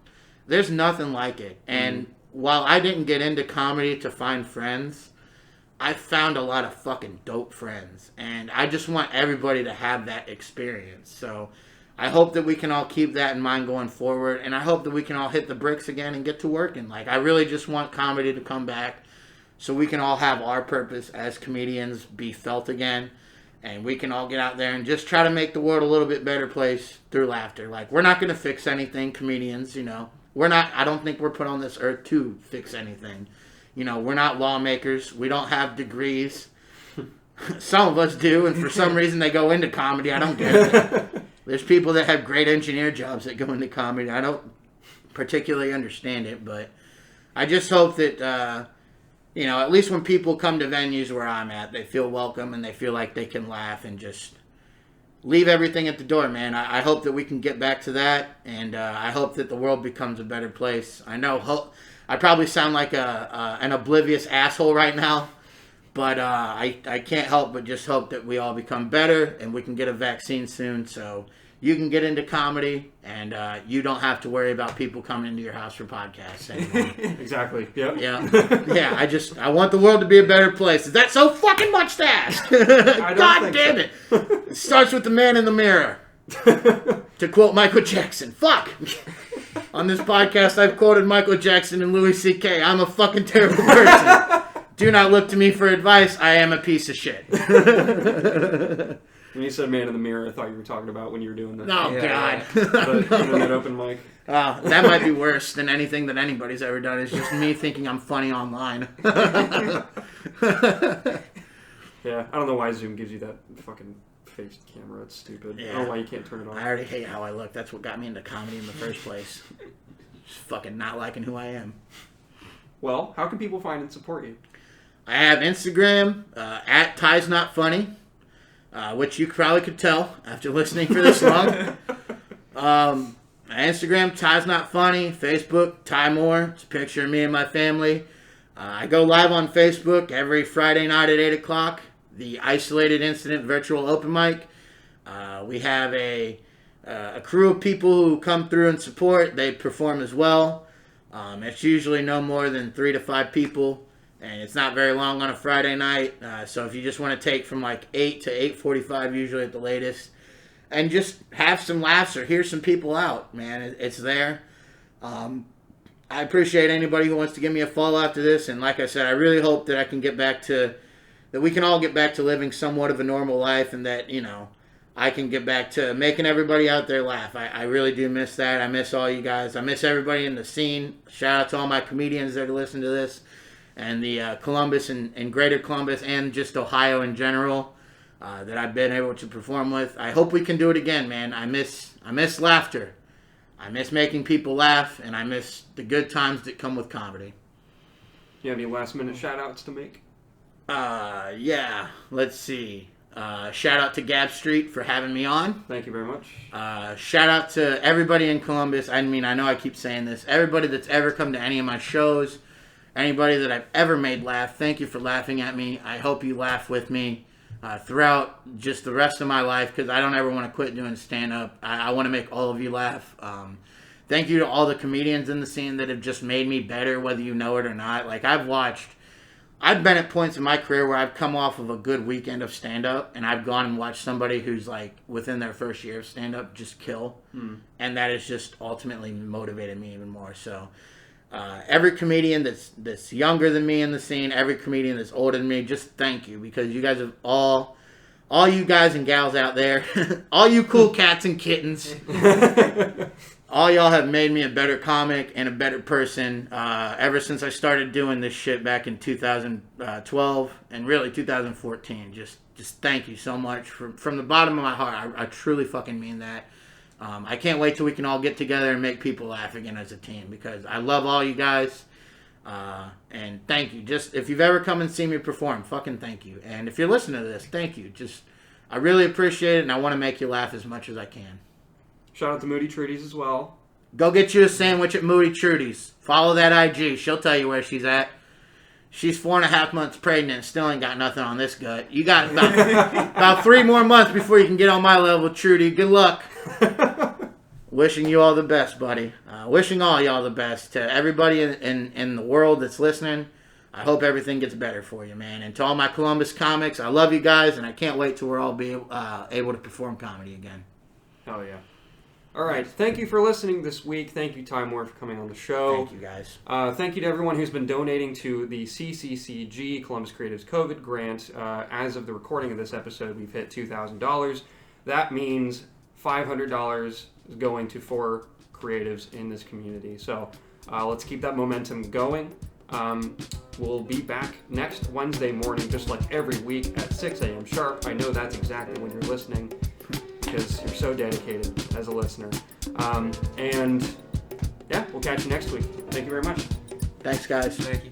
there's nothing like it. And while I didn't get into comedy to find friends, I found a lot of fucking dope friends. And I just want everybody to have that experience. So I hope that we can all keep that in mind going forward. And I hope that we can all hit the bricks again and get to working. Like, I really just want comedy to come back so we can all have our purpose as comedians be felt again. And we can all get out there and just try to make the world a little bit better place through laughter. Like, we're not going to fix anything, comedians, you know. I don't think we're put on this earth to fix anything. You know, we're not lawmakers. We don't have degrees. Some of us do, and for some reason they go into comedy. I don't get it. There's people that have great engineer jobs that go into comedy. I don't particularly understand it, but I just hope that, you know, at least when people come to venues where I'm at, they feel welcome and they feel like they can laugh and just leave everything at the door, man. I hope that we can get back to that, and I hope that the world becomes a better place. I know I probably sound like an oblivious asshole right now, but I can't help but just hope that we all become better and we can get a vaccine soon so you can get into comedy and you don't have to worry about people coming into your house for podcasts anymore. Exactly. Yep. Yeah. I want the world to be a better place. Is that so fucking much to ask? God damn it. It starts with the man in the mirror. To quote Michael Jackson. Fuck. On this podcast, I've quoted Michael Jackson and Louis C.K. I'm a fucking terrible person. Do not look to me for advice. I am a piece of shit. When you said man in the mirror, I thought you were talking about when you were doing that. Oh, God. The internet open mic. That might be worse than anything that anybody's ever done. It's just me thinking I'm funny online. Yeah, I don't know why Zoom gives you that fucking face camera. It's stupid. Yeah. I don't know why you can't turn it on. I already hate how I look. That's what got me into comedy in the first place. Just fucking not liking who I am. Well, how can people find and support you? I have Instagram, at Ty's Not Funny, which you probably could tell after listening for this long. Instagram, Ty's Not Funny. Facebook, Ty Moore. It's a picture of me and my family. I go live on Facebook every Friday night at 8 o'clock. The Isolated Incident Virtual Open Mic. We have a crew of people who come through and support. They perform as well. It's usually no more than 3 to 5 people. And it's not very long on a Friday night. So if you just want to take from like 8 to 8:45 usually at the latest. And just have some laughs or hear some people out, man. It's there. I appreciate anybody who wants to give me a follow after this. And like I said, I really hope that I can get back to... that we can all get back to living somewhat of a normal life and that, you know, I can get back to making everybody out there laugh. I really do miss that. I miss all you guys. I miss everybody in the scene. Shout out to all my comedians that listen to this. And the Columbus and Greater Columbus and just Ohio in general that I've been able to perform with. I hope we can do it again, man. I miss laughter. I miss making people laugh, and I miss the good times that come with comedy. You have any last-minute shout-outs to make? Yeah. Let's see. Shout out to Gab Street for having me on. Thank you very much. Shout out to everybody in Columbus. I mean, I know I keep saying this. Everybody that's ever come to any of my shows, anybody that I've ever made laugh, thank you for laughing at me. I hope you laugh with me throughout just the rest of my life because I don't ever want to quit doing stand-up. I want to make all of you laugh. Thank you to all the comedians in the scene that have just made me better, whether you know it or not. Like, I've been at points in my career where I've come off of a good weekend of stand-up, and I've gone and watched somebody who's, like, within their first year of stand-up just kill. And that has just ultimately motivated me even more. So, every comedian that's younger than me in the scene, every comedian that's older than me, just thank you, because you guys have all you guys and gals out there, all you cool cats and kittens, all y'all have made me a better comic and a better person ever since I started doing this shit back in 2012 and really 2014. Just thank you so much from the bottom of my heart. I truly fucking mean that. I can't wait till we can all get together and make people laugh again as a team because I love all you guys. And thank you. Just if you've ever come and seen me perform, fucking thank you. And if you're listening to this, thank you. I really appreciate it, and I want to make you laugh as much as I can. Shout out to Moody Treaties as well. Go get you a sandwich at Moody Trudy's. Follow that IG. She'll tell you where she's at. She's 4.5 months pregnant and still ain't got nothing on this gut. You got about 3 more months before you can get on my level, Trudy. Good luck. Wishing you all the best, buddy. Wishing all y'all the best. To everybody in the world that's listening, I hope everything gets better for you, man. And to all my Columbus comics, I love you guys, and I can't wait till we're all able to perform comedy again. Hell yeah. All right. Thank you for listening this week. Thank you, Ty Moore, for coming on the show. Thank you, guys. Thank you to everyone who's been donating to the CCCG, Columbus Creatives COVID Grant. As of the recording of this episode, we've hit $2,000. That means $500 is going to 4 creatives in this community. So let's keep that momentum going. We'll be back next Wednesday morning, just like every week at 6 a.m. sharp. I know that's exactly when you're listening, because you're so dedicated as a listener. And yeah, we'll catch you next week. Thank you very much. Thanks, guys. Thank you.